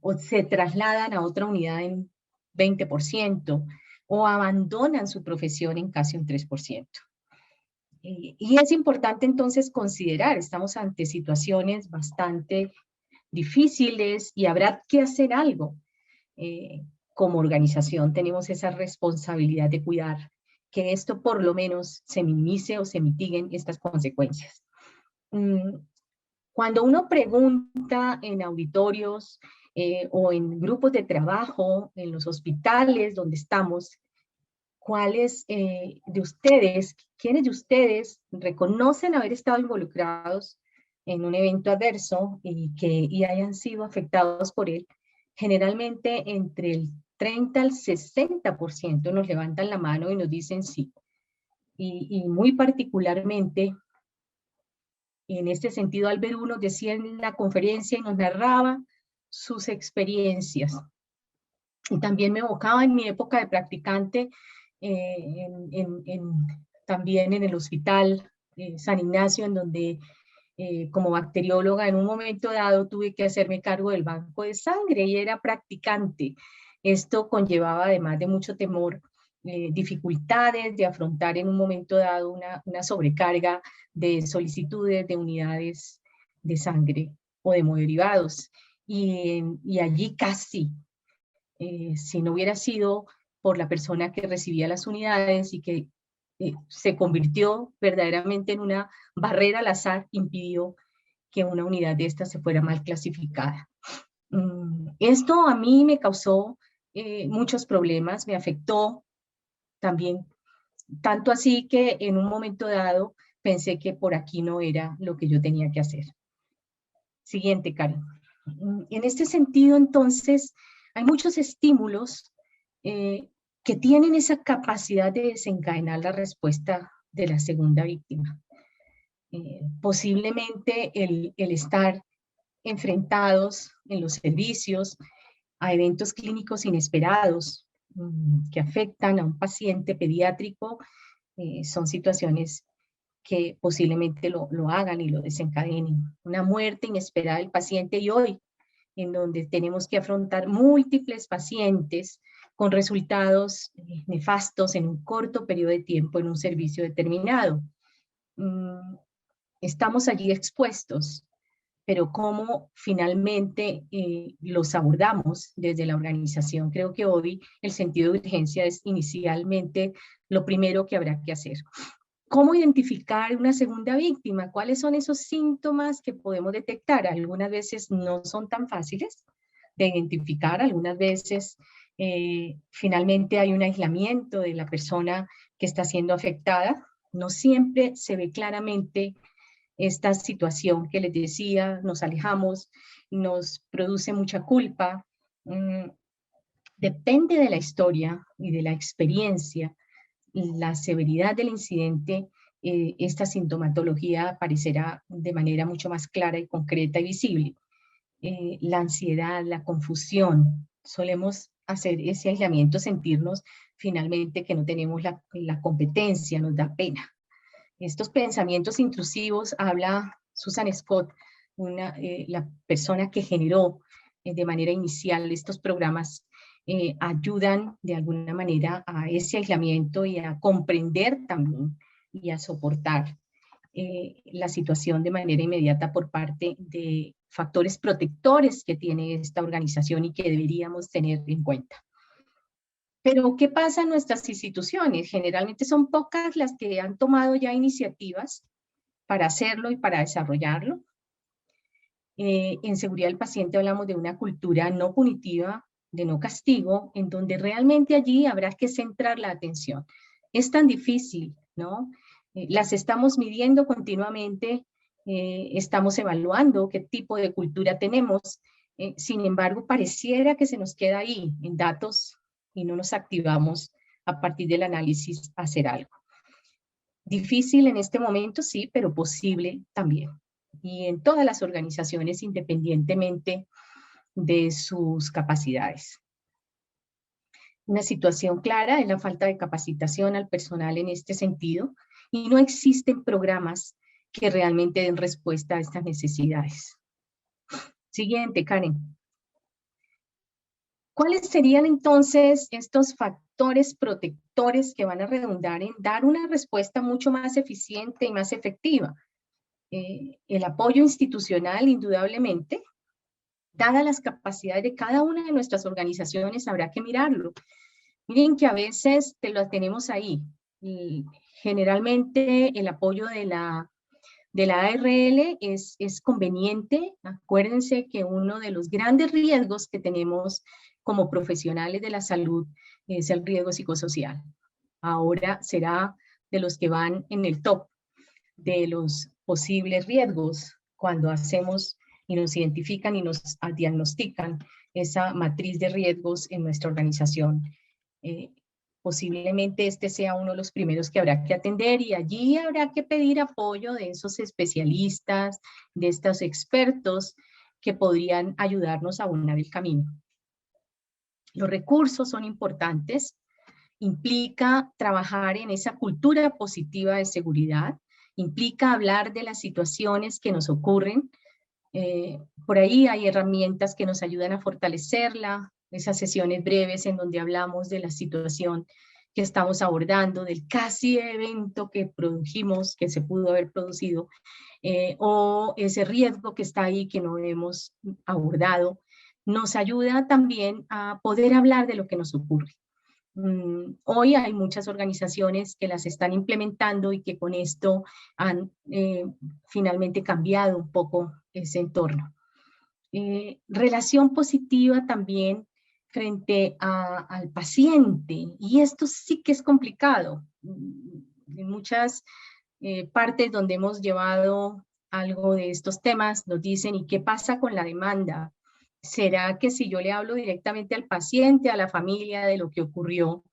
o se trasladan a otra unidad en 20% o abandonan su profesión en casi un 3%. Y es importante entonces considerar, estamos ante situaciones bastante difíciles y habrá que hacer algo. Como organización tenemos esa responsabilidad de cuidar que esto por lo menos se minimice o se mitiguen estas consecuencias. Cuando uno pregunta en auditorios o en grupos de trabajo, en los hospitales donde estamos, ¿cuáles de ustedes, quiénes de ustedes reconocen haber estado involucrados en un evento adverso y hayan sido afectados por él? Generalmente entre el 30 al 60% nos levantan la mano y nos dicen sí. Y muy particularmente, en este sentido, Albert nos decía en la conferencia y nos narraba sus experiencias. Y también me evocaba en mi época de practicante, también en el hospital San Ignacio, en donde como bacterióloga en un momento dado tuve que hacerme cargo del banco de sangre y era practicante. Esto conllevaba, además de mucho temor, dificultades de afrontar en un momento dado una sobrecarga de solicitudes de unidades de sangre o de hemoderivados. Y allí casi, si no hubiera sido por la persona que recibía las unidades y que se convirtió verdaderamente en una barrera al azar, impidió que una unidad de estas se fuera mal clasificada. Esto a mí me causó muchos problemas, me afectó también, tanto así que en un momento dado pensé que por aquí no era lo que yo tenía que hacer. Siguiente, Karen. En este sentido, entonces, hay muchos estímulos que tienen esa capacidad de desencadenar la respuesta de la segunda víctima. Posiblemente el estar enfrentados en los servicios a eventos clínicos inesperados que afectan a un paciente pediátrico, son situaciones que posiblemente lo hagan y lo desencadenen. Una muerte inesperada del paciente y hoy, en donde tenemos que afrontar múltiples pacientes con resultados nefastos en un corto periodo de tiempo en un servicio determinado. Estamos allí expuestos, pero cómo finalmente los abordamos desde la organización. Creo que hoy el sentido de urgencia es inicialmente lo primero que habrá que hacer. ¿Cómo identificar una segunda víctima? ¿Cuáles son esos síntomas que podemos detectar? Algunas veces no son tan fáciles de identificar, algunas veces finalmente hay un aislamiento de la persona que está siendo afectada. No siempre se ve claramente esta situación que les decía, nos alejamos, nos produce mucha culpa. Depende de la historia y de la experiencia, la severidad del incidente, esta sintomatología aparecerá de manera mucho más clara y concreta y visible. La ansiedad, la confusión, solemos hacer ese aislamiento, sentirnos finalmente que no tenemos la competencia, nos da pena. Estos pensamientos intrusivos, habla Susan Scott, la persona que generó de manera inicial estos programas, ayudan de alguna manera a ese aislamiento y a comprender también y a soportar la situación de manera inmediata por parte de factores protectores que tiene esta organización y que deberíamos tener en cuenta. Pero, ¿qué pasa en nuestras instituciones? Generalmente son pocas las que han tomado ya iniciativas para hacerlo y para desarrollarlo. En seguridad del paciente hablamos de una cultura no punitiva, de no castigo, en donde realmente allí habrá que centrar la atención. Es tan difícil, ¿no? Las estamos midiendo continuamente, estamos evaluando qué tipo de cultura tenemos, sin embargo, pareciera que se nos queda ahí en datos y no nos activamos a partir del análisis a hacer algo. Difícil en este momento, sí, pero posible también. y en todas las organizaciones independientemente de sus capacidades. Una situación clara es la falta de capacitación al personal en este sentido y no existen programas que realmente den respuesta a estas necesidades. Siguiente, Karen. ¿Cuáles serían entonces estos factores protectores que van a redundar en dar una respuesta mucho más eficiente y más efectiva? El apoyo institucional, indudablemente. Dadas las capacidades de cada una de nuestras organizaciones, habrá que mirarlo. Miren que a veces lo tenemos ahí. Y generalmente el apoyo de la ARL es conveniente. Acuérdense que uno de los grandes riesgos que tenemos como profesionales de la salud es el riesgo psicosocial. Ahora será de los que van en el top de los posibles riesgos cuando hacemos y nos identifican y nos diagnostican esa matriz de riesgos en nuestra organización. Posiblemente este sea uno de los primeros que habrá que atender y allí habrá que pedir apoyo de esos especialistas, de estos expertos que podrían ayudarnos a abonar el camino. Los recursos son importantes, implica trabajar en esa cultura positiva de seguridad, implica hablar de las situaciones que nos ocurren. Por ahí hay herramientas que nos ayudan a fortalecerla, esas sesiones breves en donde hablamos de la situación que estamos abordando, del casi evento que produjimos, que se pudo haber producido, o ese riesgo que está ahí que no hemos abordado, nos ayuda también a poder hablar de lo que nos ocurre. Hoy hay muchas organizaciones que las están implementando y que con esto han finalmente cambiado un poco ese entorno. Relación positiva también frente al paciente, y esto sí que es complicado. En muchas partes donde hemos llevado algo de estos temas nos dicen, ¿y qué pasa con la demanda? ¿Será que si yo le hablo directamente al paciente, a la familia de lo que ocurrió,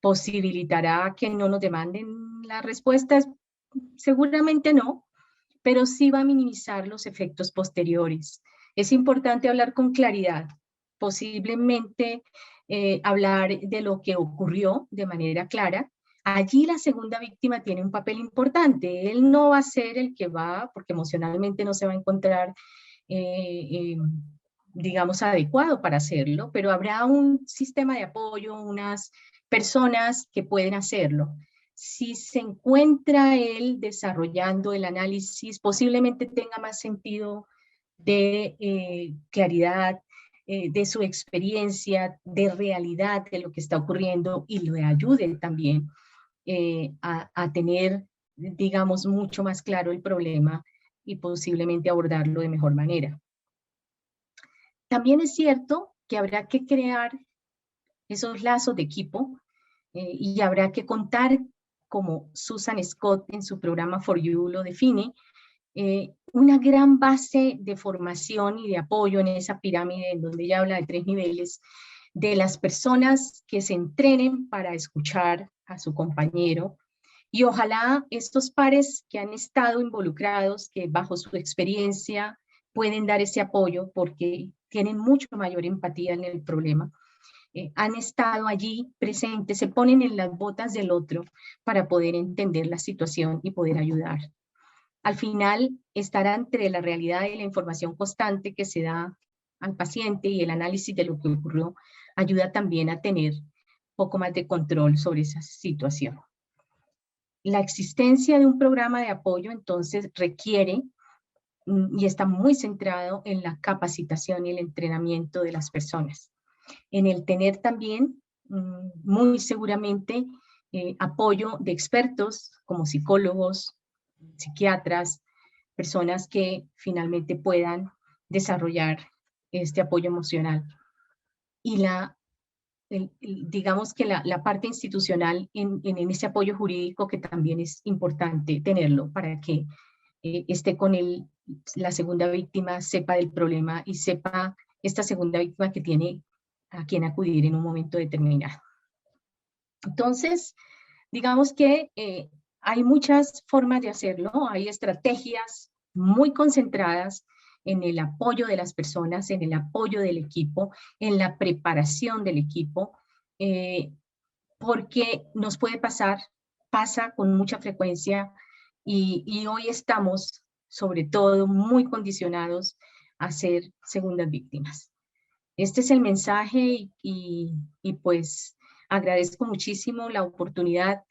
posibilitará que no nos demanden? La respuesta es seguramente no, pero sí va a minimizar los efectos posteriores. Es importante hablar con claridad, posiblemente hablar de lo que ocurrió de manera clara. Allí la segunda víctima tiene un papel importante. Él no va a ser el que va, porque emocionalmente no se va a encontrar digamos, adecuado para hacerlo, pero habrá un sistema de apoyo, unas personas que pueden hacerlo. Si se encuentra él desarrollando el análisis, posiblemente tenga más sentido de claridad, de su experiencia, de realidad de lo que está ocurriendo y le ayude también a tener, digamos, mucho más claro el problema y posiblemente abordarlo de mejor manera. También es cierto que habrá que crear esos lazos de equipo y habrá que contar, como Susan Scott en su programa For You lo define, una gran base de formación y de apoyo en esa pirámide en donde ella habla de 3 niveles, de las personas que se entrenen para escuchar a su compañero, y ojalá estos pares que han estado involucrados, que bajo su experiencia pueden dar ese apoyo porque tienen mucho mayor empatía en el problema, han estado allí presentes, se ponen en las botas del otro para poder entender la situación y poder ayudar. Al final, estar entre la realidad y la información constante que se da al paciente y el análisis de lo que ocurrió ayuda también a tener un poco más de control sobre esa situación. La existencia de un programa de apoyo entonces requiere y está muy centrado en la capacitación y el entrenamiento de las personas. En el tener también muy seguramente apoyo de expertos como psicólogos, psiquiatras, personas que finalmente puedan desarrollar este apoyo emocional. Y digamos que la parte institucional en ese apoyo jurídico, que también es importante tenerlo para que esté con la segunda víctima, sepa del problema y sepa esta segunda víctima que tiene a quien acudir en un momento determinado. Entonces, digamos que Hay muchas formas de hacerlo, hay estrategias muy concentradas en el apoyo de las personas, en el apoyo del equipo, en la preparación del equipo, porque nos puede pasar, pasa con mucha frecuencia y hoy estamos sobre todo muy condicionados a ser segundas víctimas. Este es el mensaje y pues agradezco muchísimo la oportunidad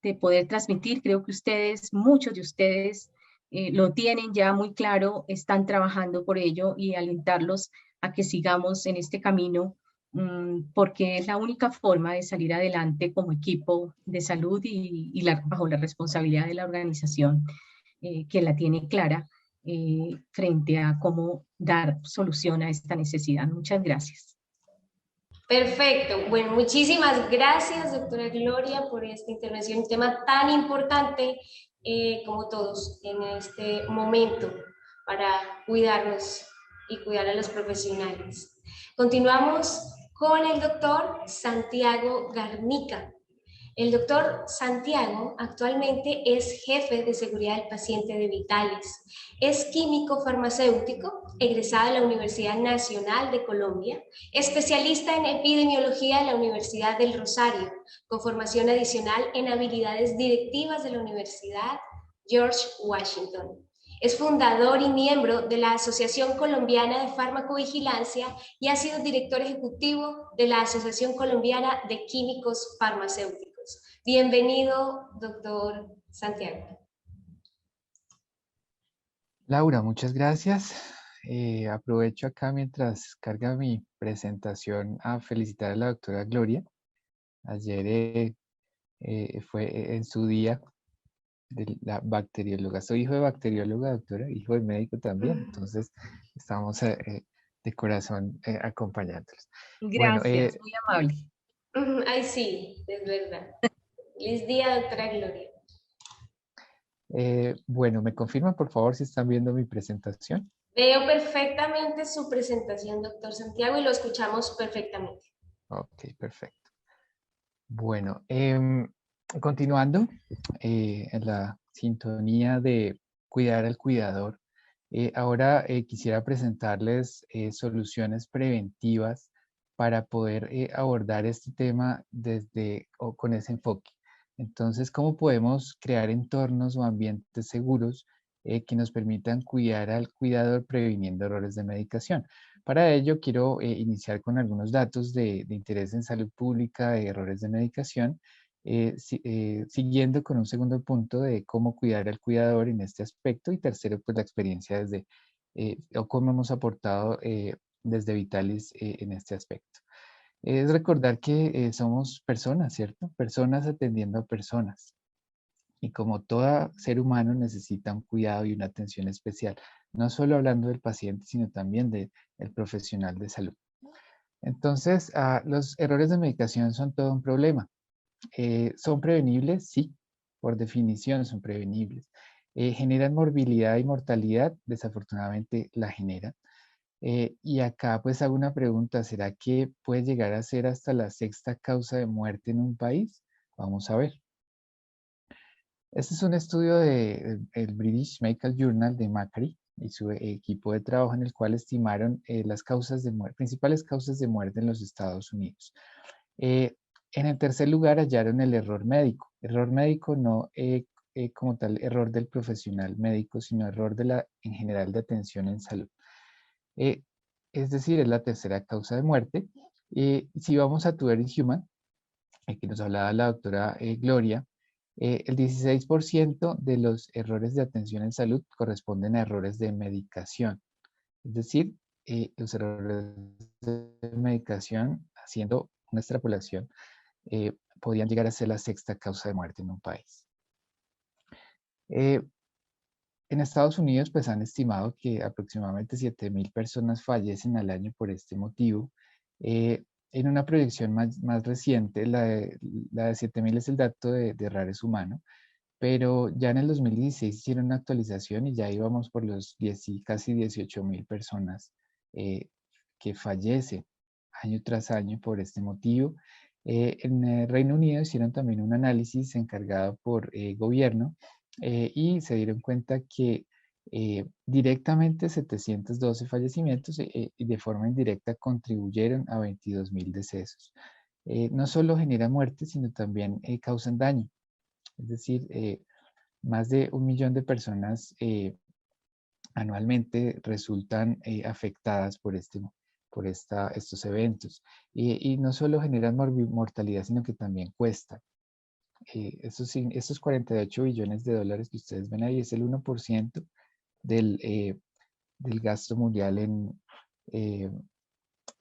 de poder transmitir. Creo que ustedes, muchos de ustedes, lo tienen ya muy claro, están trabajando por ello y alentarlos a que sigamos en este camino, porque es la única forma de salir adelante como equipo de salud y bajo la responsabilidad de la organización que la tiene clara frente a cómo dar solución a esta necesidad. Muchas gracias. Perfecto. Bueno, muchísimas gracias, doctora Gloria, por esta intervención, un tema tan importante como todos en este momento para cuidarnos y cuidar a los profesionales. Continuamos con el doctor Santiago Garnica. El doctor Santiago actualmente es jefe de seguridad del paciente de Vitalis. Es químico farmacéutico, egresado de la Universidad Nacional de Colombia, especialista en epidemiología de la Universidad del Rosario, con formación adicional en habilidades directivas de la Universidad George Washington. Es fundador y miembro de la Asociación Colombiana de Farmacovigilancia y ha sido director ejecutivo de la Asociación Colombiana de Químicos Farmacéuticos. Bienvenido, doctor Santiago. Laura, muchas gracias. Aprovecho acá mientras carga mi presentación a felicitar a la doctora Gloria. Ayer fue en su día de la bacterióloga. Soy hijo de bacterióloga, doctora, hijo de médico también. Entonces, estamos de corazón acompañándolos. Gracias, muy amable. Ay, sí, es verdad. Feliz día, doctora Gloria. Bueno, ¿me confirman, por favor, si están viendo mi presentación? Veo perfectamente su presentación, doctor Santiago, y lo escuchamos perfectamente. Ok, perfecto. Bueno, continuando en la sintonía de cuidar al cuidador, ahora quisiera presentarles soluciones preventivas para poder abordar este tema con ese enfoque. Entonces, ¿cómo podemos crear entornos o ambientes seguros que nos permitan cuidar al cuidador previniendo errores de medicación? Para ello, quiero iniciar con algunos datos de interés en salud pública de errores de medicación, siguiendo con un segundo punto de cómo cuidar al cuidador en este aspecto y tercero, pues la experiencia o cómo hemos aportado desde Vitalis en este aspecto. Es recordar que somos personas, ¿cierto? Personas atendiendo a personas. Y como todo ser humano necesita un cuidado y una atención especial, no solo hablando del paciente, sino también del profesional de salud. Entonces, los errores de medicación son todo un problema. ¿Son prevenibles? Sí, por definición son prevenibles. ¿Generan morbilidad y mortalidad? Desafortunadamente la generan. Y acá pues hago una pregunta, ¿será que puede llegar a ser hasta la sexta causa de muerte en un país? Vamos a ver. Este es un estudio del British Medical Journal de Macri y su equipo de trabajo en el cual estimaron las causas de muerte, principales causas de muerte en los Estados Unidos. En el tercer lugar hallaron el error médico. Error médico no como tal error del profesional médico, sino error en general de atención en salud. Es decir, es la tercera causa de muerte. Si vamos a To Err is Human, que nos hablaba la doctora Gloria, el 16% de los errores de atención en salud corresponden a errores de medicación. Es decir, los errores de medicación, haciendo una extrapolación, podían llegar a ser la sexta causa de muerte en un país. En Estados Unidos, pues han estimado que aproximadamente 7.000 personas fallecen al año por este motivo. En una proyección más reciente, la de 7.000 es el dato de errores humanos, pero ya en el 2016 hicieron una actualización y ya íbamos por los casi 18.000 personas que fallecen año tras año por este motivo. En el Reino Unido hicieron también un análisis encargado por gobierno y se dieron cuenta que directamente 712 fallecimientos y de forma indirecta contribuyeron a 22.000 decesos. No solo generan muerte, sino también causan daño. Es decir, más de 1 millón de personas anualmente resultan afectadas por estos eventos. Y no solo generan mortalidad, sino que también cuesta. Estos 48 billones de dólares que ustedes ven ahí es el 1% del gasto mundial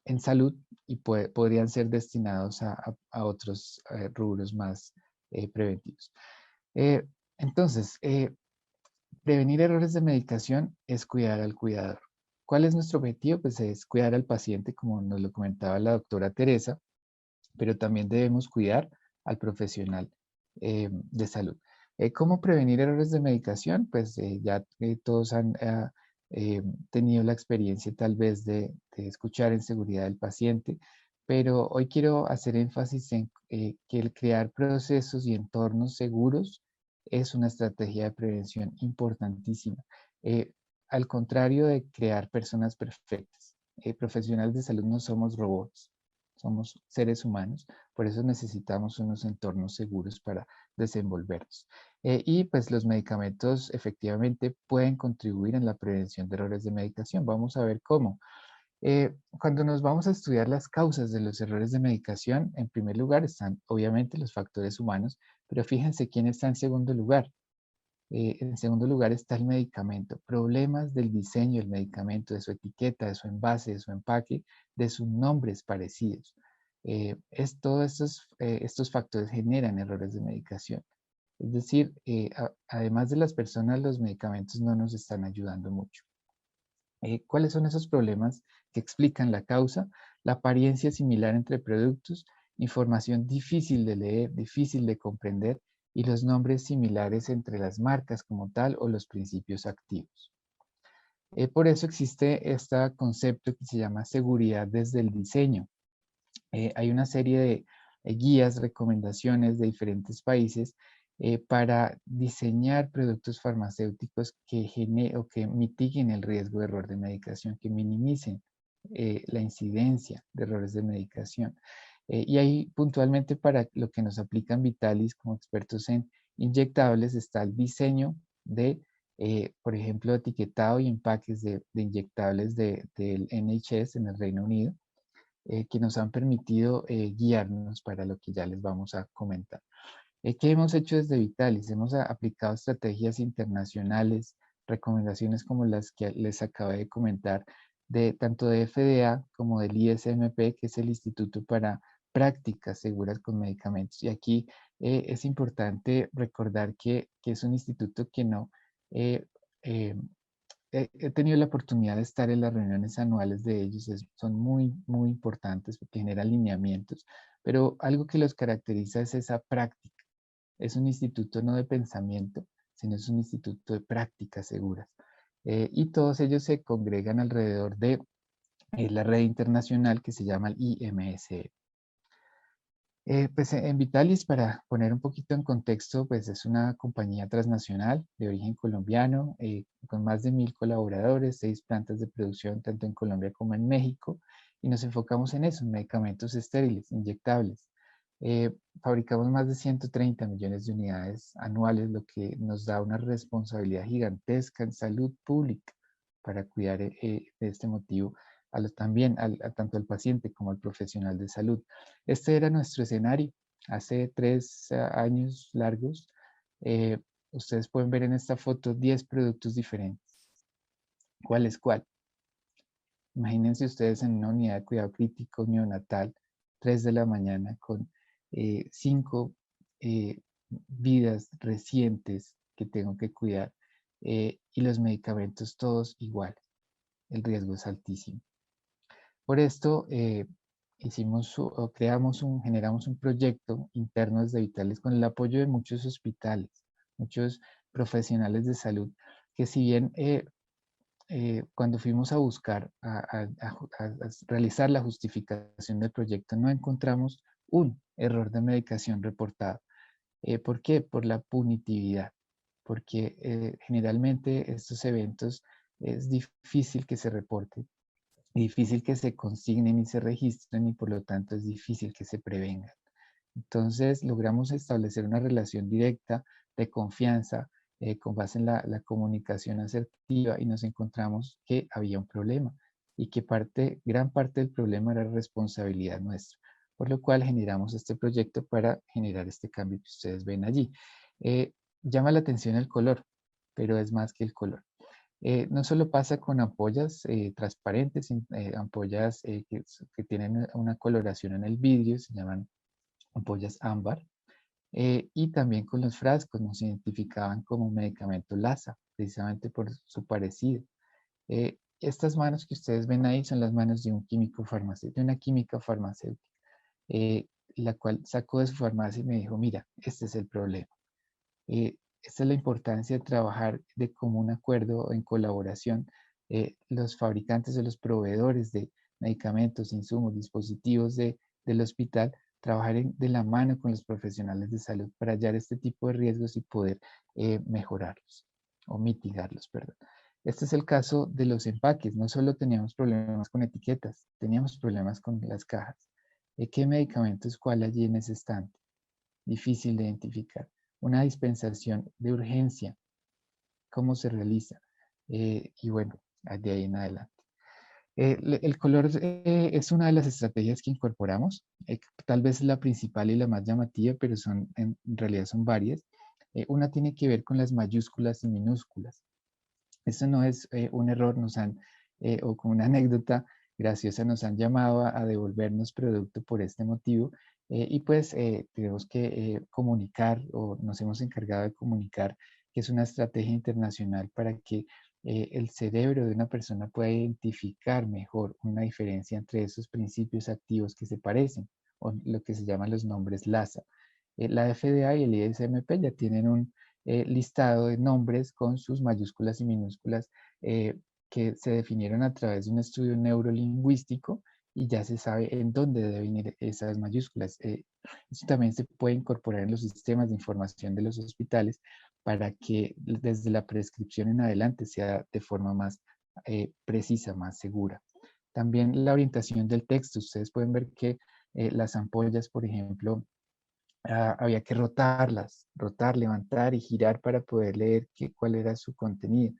en salud y podrían ser destinados a otros rubros más preventivos. Entonces, prevenir errores de medicación es cuidar al cuidador. ¿Cuál es nuestro objetivo? Pues es cuidar al paciente, como nos lo comentaba la doctora Teresa, pero también debemos cuidar al profesional de salud. ¿Cómo prevenir errores de medicación? Pues ya todos han tenido la experiencia tal vez de escuchar en seguridad del paciente, pero hoy quiero hacer énfasis en que el crear procesos y entornos seguros es una estrategia de prevención importantísima. Al contrario de crear personas perfectas, profesionales de salud no somos robots, somos seres humanos, por eso necesitamos unos entornos seguros para desenvolvernos. Y pues los medicamentos efectivamente pueden contribuir en la prevención de errores de medicación. Vamos a ver cómo. Cuando nos vamos a estudiar las causas de los errores de medicación, en primer lugar están obviamente los factores humanos, pero fíjense quién está en segundo lugar. En segundo lugar está el medicamento. Problemas del diseño del medicamento, de su etiqueta, de su envase, de su empaque, de sus nombres parecidos. Todos estos factores generan errores de medicación. Es decir, además de las personas, los medicamentos no nos están ayudando mucho. ¿Cuáles son esos problemas que explican la causa? La apariencia similar entre productos, información difícil de leer, difícil de comprender y los nombres similares entre las marcas como tal o los principios activos. Por eso existe este concepto que se llama seguridad desde el diseño. Hay una serie de guías, recomendaciones de diferentes países para diseñar productos farmacéuticos que mitiguen el riesgo de error de medicación, que minimicen la incidencia de errores de medicación. Y ahí puntualmente para lo que nos aplican Vitalis como expertos en inyectables está el diseño de, por ejemplo, etiquetado y empaques de inyectables del NHS en el Reino Unido, que nos han permitido guiarnos para lo que ya les vamos a comentar. ¿Qué hemos hecho desde Vitalis? Hemos aplicado estrategias internacionales, recomendaciones como las que les acabé de comentar, tanto de FDA como del ISMP, que es el Instituto para Prácticas Seguras con Medicamentos. Y aquí es importante recordar que es un instituto que no... he tenido la oportunidad de estar en las reuniones anuales de ellos, son muy, muy importantes porque generan lineamientos, pero algo que los caracteriza es esa práctica. Es un instituto no de pensamiento, sino es un instituto de prácticas seguras. Y todos ellos se congregan alrededor de la red internacional que se llama el IMSE. Pues en Vitalis, para poner un poquito en contexto, pues es una compañía transnacional de origen colombiano, con más de 1.000 colaboradores, 6 plantas de producción tanto en Colombia como en México, y nos enfocamos en eso, en medicamentos estériles, inyectables. Fabricamos más de 130 millones de unidades anuales, lo que nos da una responsabilidad gigantesca en salud pública para cuidar de este motivo también tanto al paciente como al profesional de salud. Este era nuestro escenario hace 3 años largos. Ustedes pueden ver en esta foto 10 productos diferentes. ¿Cuál es cuál? Imagínense ustedes en una unidad de cuidado crítico neonatal, 3 de la mañana, con 5 vidas recientes que tengo que cuidar y los medicamentos todos iguales. El riesgo es altísimo. Por esto generamos un proyecto interno desde Vitalis con el apoyo de muchos hospitales, muchos profesionales de salud, que si bien cuando fuimos a buscar, a realizar la justificación del proyecto, no encontramos un error de medicación reportado. ¿Por qué? Por la punitividad, porque generalmente estos eventos es difícil que se reporten, difícil que se consignen y se registren y por lo tanto es difícil que se prevengan. Entonces logramos establecer una relación directa de confianza con base en la comunicación asertiva y nos encontramos que había un problema y que gran parte del problema era responsabilidad nuestra, por lo cual generamos este proyecto para generar este cambio que ustedes ven allí. Llama la atención el color, pero es más que el color. No solo pasa con ampollas transparentes, ampollas que tienen una coloración en el vidrio, se llaman ampollas ámbar, y también con los frascos nos identificaban como medicamento LASA, precisamente por su parecido. Estas manos que ustedes ven ahí son las manos de un químico farmacéutico, de una química farmacéutica, la cual sacó de su farmacia y me dijo, mira, este es el problema. Esta es la importancia de trabajar de común acuerdo en colaboración. Los fabricantes o los proveedores de medicamentos, insumos, dispositivos del hospital, trabajar de la mano con los profesionales de salud para hallar este tipo de riesgos y poder mejorarlos o mitigarlos, perdón. Este es el caso de los empaques. No solo teníamos problemas con etiquetas, teníamos problemas con las cajas. ¿Qué medicamentos cuál allí en ese estante? Difícil de identificar. Una dispensación de urgencia, ¿cómo se realiza? Y bueno, de ahí en adelante. El color es una de las estrategias que incorporamos, tal vez la principal y la más llamativa, pero en realidad son varias. Una tiene que ver con las mayúsculas y minúsculas. Eso no es un error, o con una anécdota graciosa, nos han llamado a devolvernos producto por este motivo y pues tenemos que comunicar o nos hemos encargado de comunicar que es una estrategia internacional para que el cerebro de una persona pueda identificar mejor una diferencia entre esos principios activos que se parecen, o lo que se llaman los nombres LASA. La FDA y el ISMP ya tienen un listado de nombres con sus mayúsculas y minúsculas que se definieron a través de un estudio neurolingüístico y ya se sabe en dónde deben ir esas mayúsculas. Eso también se puede incorporar en los sistemas de información de los hospitales para que desde la prescripción en adelante sea de forma más precisa, más segura. También la orientación del texto. Ustedes pueden ver que las ampollas, por ejemplo, había que rotar, levantar y girar para poder leer cuál era su contenido.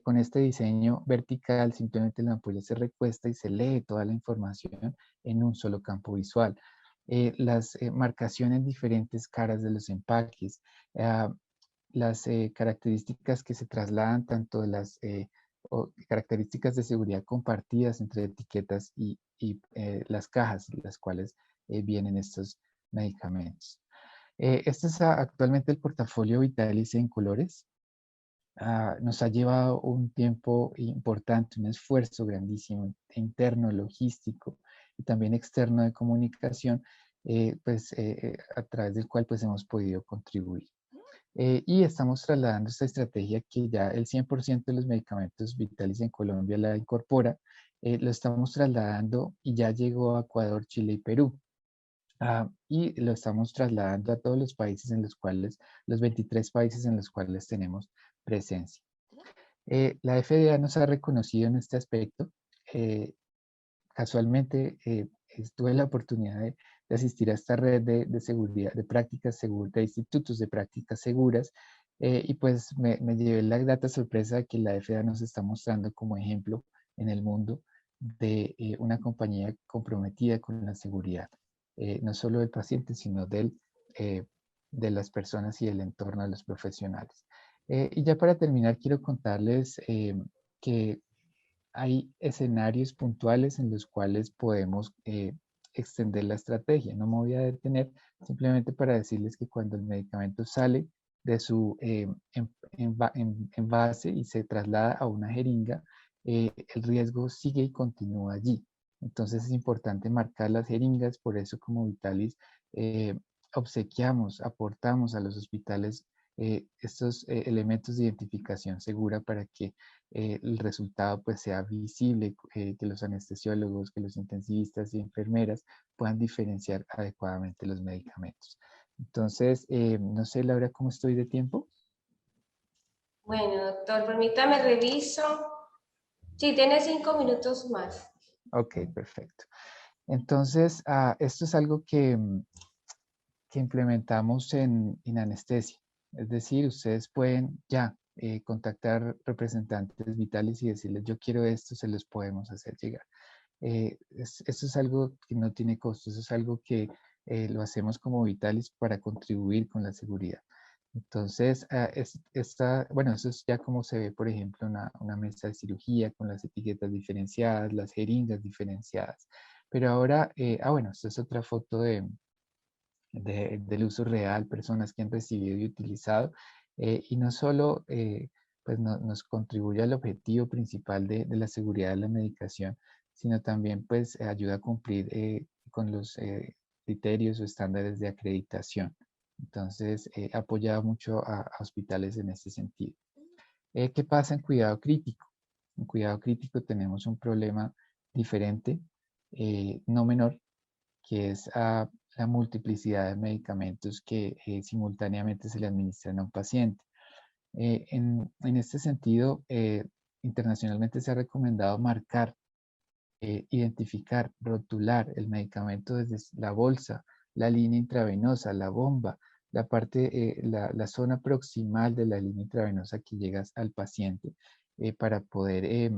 Con este diseño vertical, simplemente la ampolla se recuesta y se lee toda la información en un solo campo visual. Las marcaciones en diferentes caras de los empaques, las características que se trasladan, tanto de las características de seguridad compartidas entre etiquetas y las cajas, las cuales vienen estos medicamentos. Este es actualmente el portafolio Vitalis en colores. Nos ha llevado un tiempo importante, un esfuerzo grandísimo interno, logístico y también externo de comunicación, a través del cual pues hemos podido contribuir. Y estamos trasladando esta estrategia que ya el 100% de los medicamentos Vitalis en Colombia la incorpora, lo estamos trasladando y ya llegó a Ecuador, Chile y Perú. Y lo estamos trasladando a todos los países en los cuales, los 23 países en los cuales tenemos presencia. La FDA nos ha reconocido en este aspecto. Casualmente tuve la oportunidad de asistir a esta red de seguridad, de prácticas seguras, de institutos de prácticas seguras, y pues me llevé la grata sorpresa de que la FDA nos está mostrando como ejemplo en el mundo de una compañía comprometida con la seguridad, no solo del paciente, sino de las personas y el entorno de los profesionales. Y ya para terminar, quiero contarles que hay escenarios puntuales en los cuales podemos extender la estrategia. No me voy a detener simplemente para decirles que cuando el medicamento sale de su envase y se traslada a una jeringa, el riesgo sigue y continúa allí. Entonces es importante marcar las jeringas, por eso como Vitalis obsequiamos, aportamos a los hospitales estos elementos de identificación segura para que el resultado pues sea visible, que los anestesiólogos, que los intensivistas y enfermeras puedan diferenciar adecuadamente los medicamentos. Entonces, no sé, Laura, ¿cómo estoy de tiempo? Bueno, doctor, permítame reviso. Sí, tiene 5 minutos más. Ok, perfecto. Entonces, esto es algo que implementamos en anestesia. Es decir, ustedes pueden ya contactar representantes vitales y decirles, yo quiero esto, se los podemos hacer llegar. Esto es algo que no tiene costo, eso es algo que lo hacemos como Vitalis para contribuir con la seguridad. Entonces, bueno, eso es ya como se ve, por ejemplo, una mesa de cirugía con las etiquetas diferenciadas, las jeringas diferenciadas. Pero ahora, bueno, esta es otra foto del uso real, personas que han recibido y utilizado, y no solo pues nos contribuye al objetivo principal de la seguridad de la medicación, sino también pues ayuda a cumplir con los criterios o estándares de acreditación. Entonces, ha apoyado mucho a hospitales en este sentido. ¿Qué pasa en cuidado crítico? En cuidado crítico tenemos un problema diferente, no menor, que es la multiplicidad de medicamentos que simultáneamente se le administran a un paciente. En este sentido, internacionalmente se ha recomendado marcar, identificar, rotular el medicamento desde la bolsa, la línea intravenosa, la bomba, la zona proximal de la línea intravenosa que llegas al paciente para poder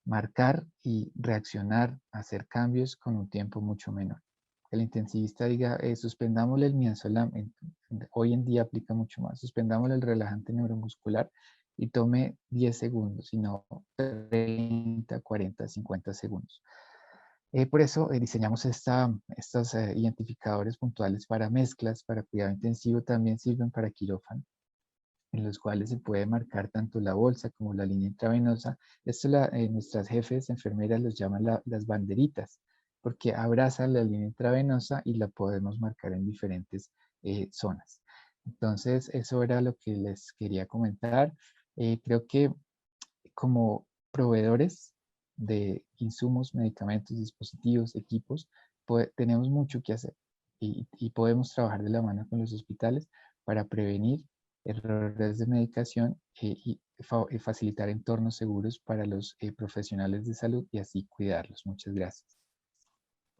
marcar y reaccionar, hacer cambios con un tiempo mucho menor. El intensivista diga, suspendámosle el midazolam, hoy en día aplica mucho más, suspendámosle el relajante neuromuscular y tome 10 segundos, y no 30, 40, 50 segundos. Por eso diseñamos estos identificadores puntuales para mezclas, para cuidado intensivo, también sirven para quirófano, en los cuales se puede marcar tanto la bolsa como la línea intravenosa. Esto nuestras jefes enfermeras los llaman las banderitas, porque abrazan la línea intravenosa y la podemos marcar en diferentes zonas. Entonces, eso era lo que les quería comentar. Creo que como proveedores de insumos, medicamentos, dispositivos, equipos, tenemos mucho que hacer y podemos trabajar de la mano con los hospitales para prevenir errores de medicación y facilitar entornos seguros para los profesionales de salud y así cuidarlos. Muchas gracias.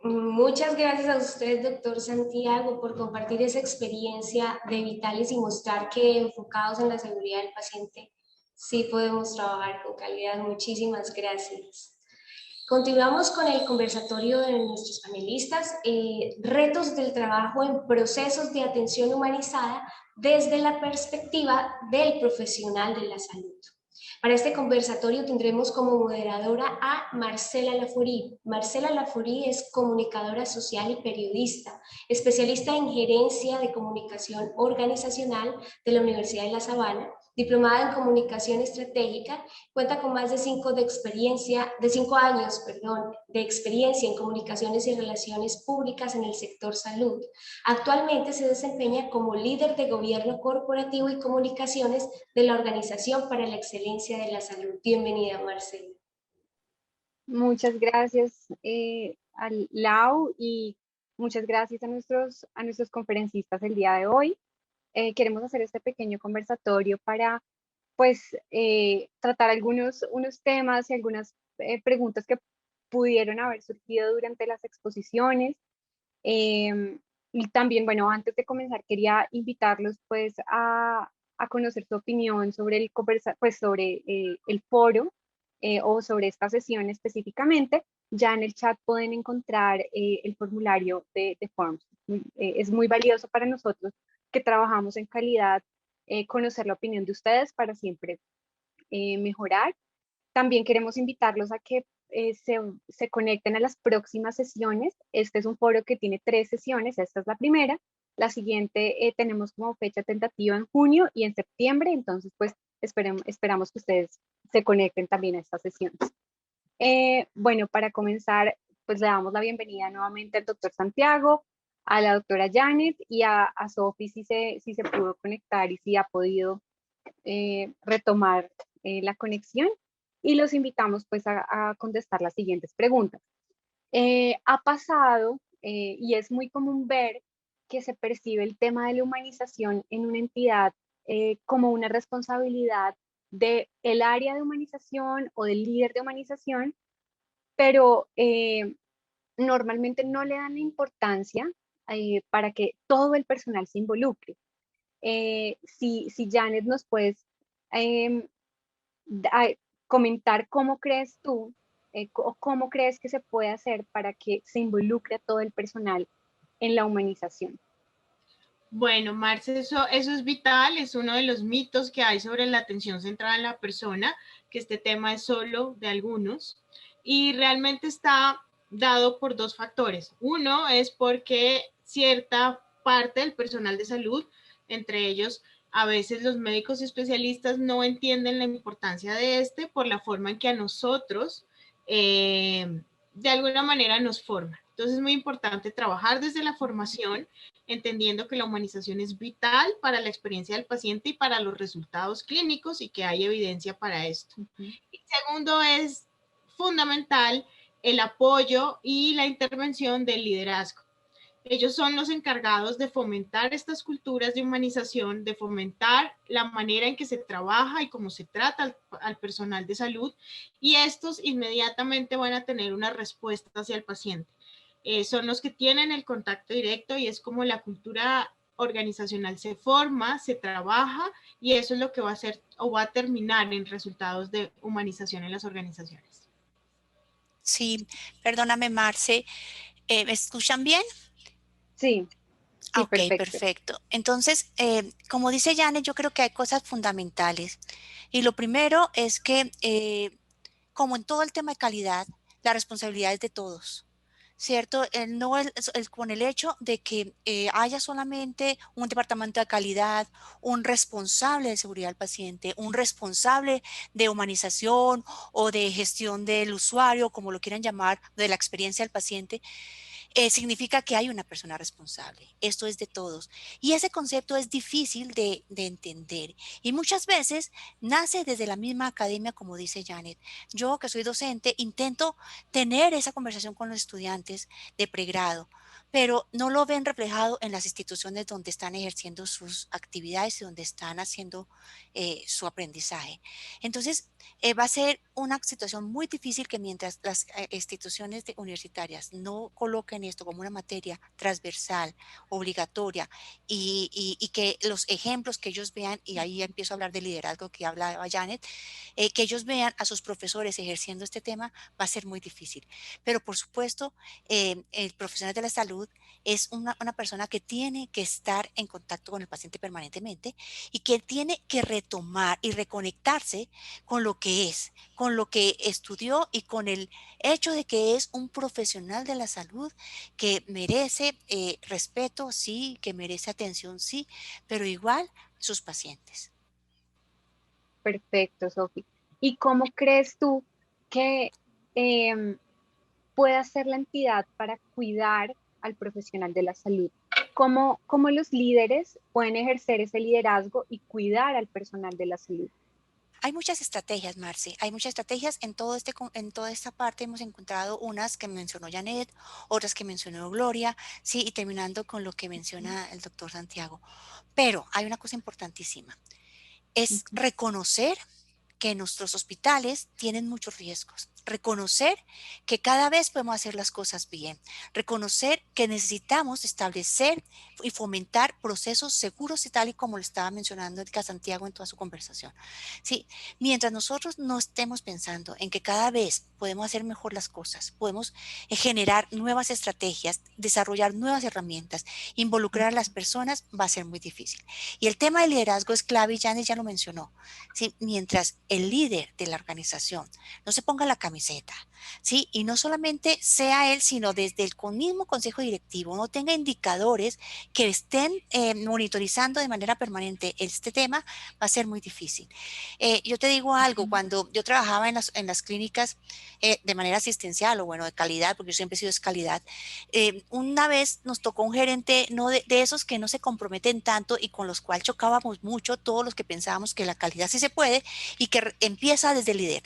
Muchas gracias a usted, doctor Santiago, por compartir esa experiencia de Vitalis y mostrar que enfocados en la seguridad del paciente sí podemos trabajar con calidad. Muchísimas gracias. Continuamos con el conversatorio de nuestros panelistas, retos del trabajo en procesos de atención humanizada desde la perspectiva del profesional de la salud. Para este conversatorio tendremos como moderadora a Marcela Laforí. Marcela Laforí es comunicadora social y periodista, especialista en gerencia de comunicación organizacional de la Universidad de La Sabana, diplomada en comunicación estratégica, cuenta con más de 5 años de experiencia en comunicaciones y relaciones públicas en el sector salud. Actualmente se desempeña como líder de gobierno corporativo y comunicaciones de la Organización para la Excelencia de la Salud. Bienvenida, Marcela. Muchas gracias al Lau y muchas gracias a nuestros conferencistas el día de hoy. Queremos hacer este pequeño conversatorio para pues tratar unos temas y algunas preguntas que pudieron haber surgido durante las exposiciones. Y también, bueno, antes de comenzar quería invitarlos pues a conocer su opinión sobre el foro o sobre esta sesión específicamente. Ya en el chat pueden encontrar el formulario de Forms. Es muy valioso para nosotros que trabajamos en calidad, conocer la opinión de ustedes para siempre mejorar. También queremos invitarlos a que se conecten a las próximas sesiones. Este es un foro que tiene 3 sesiones, esta es la primera. La siguiente tenemos como fecha tentativa en junio y en septiembre, entonces pues esperamos que ustedes se conecten también a estas sesiones. Bueno, para comenzar, pues le damos la bienvenida nuevamente al doctor Santiago, a la doctora Janet y a Sophie si se pudo conectar y si ha podido retomar la conexión. Y los invitamos pues a contestar las siguientes preguntas. Ha pasado y es muy común ver que se percibe el tema de la humanización en una entidad como una responsabilidad del área de humanización o del líder de humanización, pero normalmente no le dan la importancia para que todo el personal se involucre. Si Janet nos puedes em, comentar cómo crees tú o cómo crees que se puede hacer para que se involucre a todo el personal en la humanización. Bueno, Marce, eso es vital, es uno de los mitos que hay sobre la atención centrada en la persona, que este tema es solo de algunos, y realmente está dado por dos factores. Uno es porque cierta parte del personal de salud, entre ellos a veces los médicos especialistas, no entienden la importancia de este por la forma en que a nosotros de alguna manera nos forman. Entonces es muy importante trabajar desde la formación, entendiendo que la humanización es vital para la experiencia del paciente y para los resultados clínicos y que hay evidencia para esto. Y segundo, es fundamental el apoyo y la intervención del liderazgo. Ellos son los encargados de fomentar estas culturas de humanización, de fomentar la manera en que se trabaja y cómo se trata al personal de salud, y estos inmediatamente van a tener una respuesta hacia el paciente. Son los que tienen el contacto directo y es como la cultura organizacional se forma, se trabaja, y eso es lo que va a hacer o va a terminar en resultados de humanización en las organizaciones. Sí, perdóname, Marce. ¿Me escuchan bien? Sí, sí, Ok, perfecto. perfecto. Entonces, como dice Janet, yo creo que hay cosas fundamentales. Y lo primero es que, como en todo el tema de calidad, la responsabilidad es de todos. ¿Cierto? No con el hecho de que haya solamente un departamento de calidad, un responsable de seguridad del paciente, un responsable de humanización o de gestión del usuario, como lo quieran llamar, de la experiencia del paciente, significa que hay una persona responsable. Esto es de todos. Y ese concepto es difícil de entender. Y muchas veces nace desde la misma academia, como dice Janet. Yo, que soy docente, intento tener esa conversación con los estudiantes de pregrado, pero no lo ven reflejado en las instituciones donde están ejerciendo sus actividades y donde están haciendo su aprendizaje. Entonces, va a ser una situación muy difícil que mientras las instituciones universitarias no coloquen esto como una materia transversal, obligatoria, y que los ejemplos que ellos vean, y ahí empiezo a hablar de liderazgo que hablaba Janet, que ellos vean a sus profesores ejerciendo este tema, va a ser muy difícil. Pero por supuesto, el profesional de la salud es una persona que tiene que estar en contacto con el paciente permanentemente y que tiene que retomar y reconectarse con lo que es, con lo que estudió y con el hecho de que es un profesional de la salud que merece respeto, sí, que merece atención, sí, pero igual sus pacientes. Perfecto, Sofi. ¿Y cómo crees tú que puede hacer la entidad para cuidar al profesional de la salud? ¿Cómo los líderes pueden ejercer ese liderazgo y cuidar al personal de la salud? Hay muchas estrategias, Marce, hay muchas estrategias en en toda esta parte hemos encontrado unas que mencionó Janet, otras que mencionó Gloria, sí, y terminando con lo que menciona el doctor Santiago. Pero hay una cosa importantísima, es reconocer que nuestros hospitales tienen muchos riesgos. Reconocer que cada vez podemos hacer las cosas bien. Reconocer que necesitamos establecer y fomentar procesos seguros y tal y como lo estaba mencionando Edgar Santiago en toda su conversación. Sí, mientras nosotros no estemos pensando en que cada vez podemos hacer mejor las cosas, podemos generar nuevas estrategias, desarrollar nuevas herramientas, involucrar a las personas, va a ser muy difícil. Y el tema del liderazgo es clave y Janet ya lo mencionó. ¿Sí? Mientras el líder de la organización no se ponga la camiseta, ¿sí? Y no solamente sea él, sino desde el mismo consejo directivo, no tenga indicadores que estén monitorizando de manera permanente este tema, va a ser muy difícil. Yo te digo algo, cuando yo trabajaba en las clínicas de manera asistencial o bueno, de calidad, porque yo siempre he sido de calidad, una vez nos tocó un gerente no de esos que no se comprometen tanto y con los cuales chocábamos mucho todos los que pensábamos que la calidad sí se puede y que empieza desde el líder.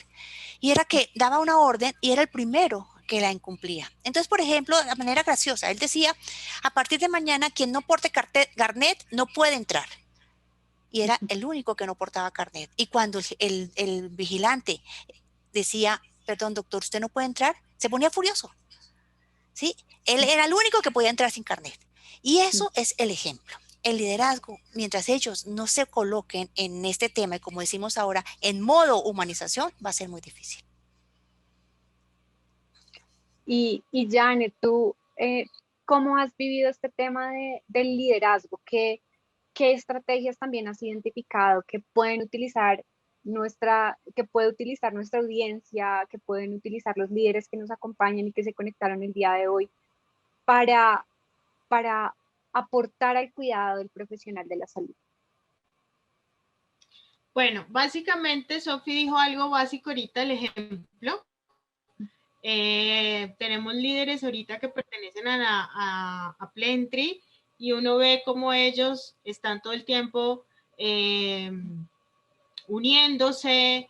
Y era que daba una orden y era el primero que la incumplía. Entonces, por ejemplo, de manera graciosa, él decía, a partir de mañana, quien no porte carnet no puede entrar. Y era el único que no portaba carnet. Y cuando el vigilante decía, perdón, doctor, usted no puede entrar, se ponía furioso. ¿Sí? Él era el único que podía entrar sin carnet. Y eso es el ejemplo. El liderazgo, mientras ellos no se coloquen en este tema, y como decimos ahora, en modo humanización, va a ser muy difícil. Y Janet, tú, ¿cómo has vivido este tema del liderazgo? ¿Qué estrategias también has identificado que pueden utilizar que puede utilizar nuestra audiencia, que pueden utilizar los líderes que nos acompañan y que se conectaron el día de hoy para aportar al cuidado del profesional de la salud? Bueno, básicamente Sofi dijo algo básico ahorita, el ejemplo. Tenemos líderes ahorita que pertenecen a Plentry y uno ve cómo ellos están todo el tiempo uniéndose,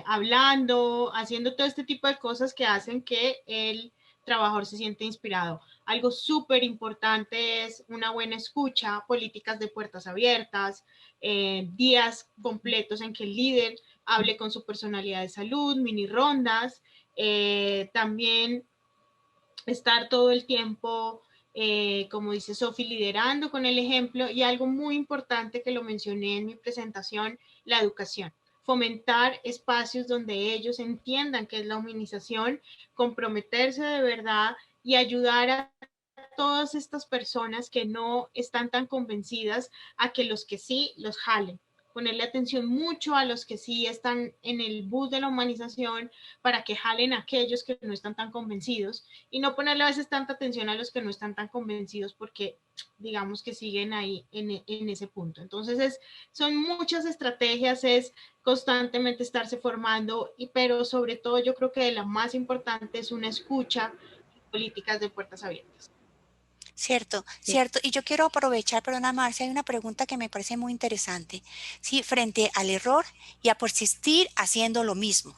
hablando, haciendo todo este tipo de cosas que hacen que el trabajador se siente inspirado. Algo súper importante es una buena escucha, políticas de puertas abiertas, días completos en que el líder hable con su personalidad de salud, mini rondas, también estar todo el tiempo, como dice Sofi, liderando con el ejemplo, y algo muy importante que lo mencioné en mi presentación, la educación. Fomentar espacios donde ellos entiendan qué es la humanización, comprometerse de verdad y ayudar a todas estas personas que no están tan convencidas a que los que sí los jalen. Ponerle atención mucho a los que sí están en el bus de la humanización para que jalen a aquellos que no están tan convencidos y no ponerle a veces tanta atención a los que no están tan convencidos porque digamos que siguen ahí en ese punto. Entonces son muchas estrategias, es constantemente estarse formando, pero sobre todo yo creo que la más importante es una escucha, políticas de puertas abiertas. Cierto, cierto. Y yo quiero aprovechar, perdona Marcia, hay una pregunta que me parece muy interesante, ¿sí? Frente al error y a persistir haciendo lo mismo.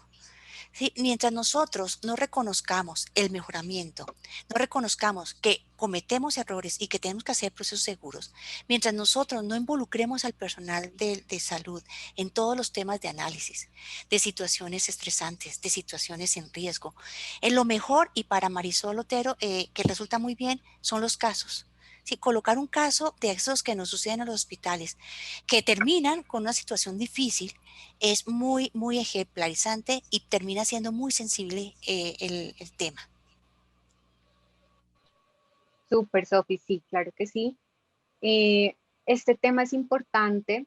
¿Sí? Mientras nosotros no reconozcamos el mejoramiento, no reconozcamos que cometemos errores y que tenemos que hacer procesos seguros, mientras nosotros no involucremos al personal de salud en todos los temas de análisis, de situaciones estresantes, de situaciones en riesgo, en lo mejor, y para Marisol Otero, que resulta muy bien, son los casos. Sí, colocar un caso de esos que nos suceden en los hospitales, que terminan con una situación difícil, es muy, muy ejemplarizante y termina siendo muy sensible el tema. Súper, Sofi, sí, claro que sí. Este tema es importante.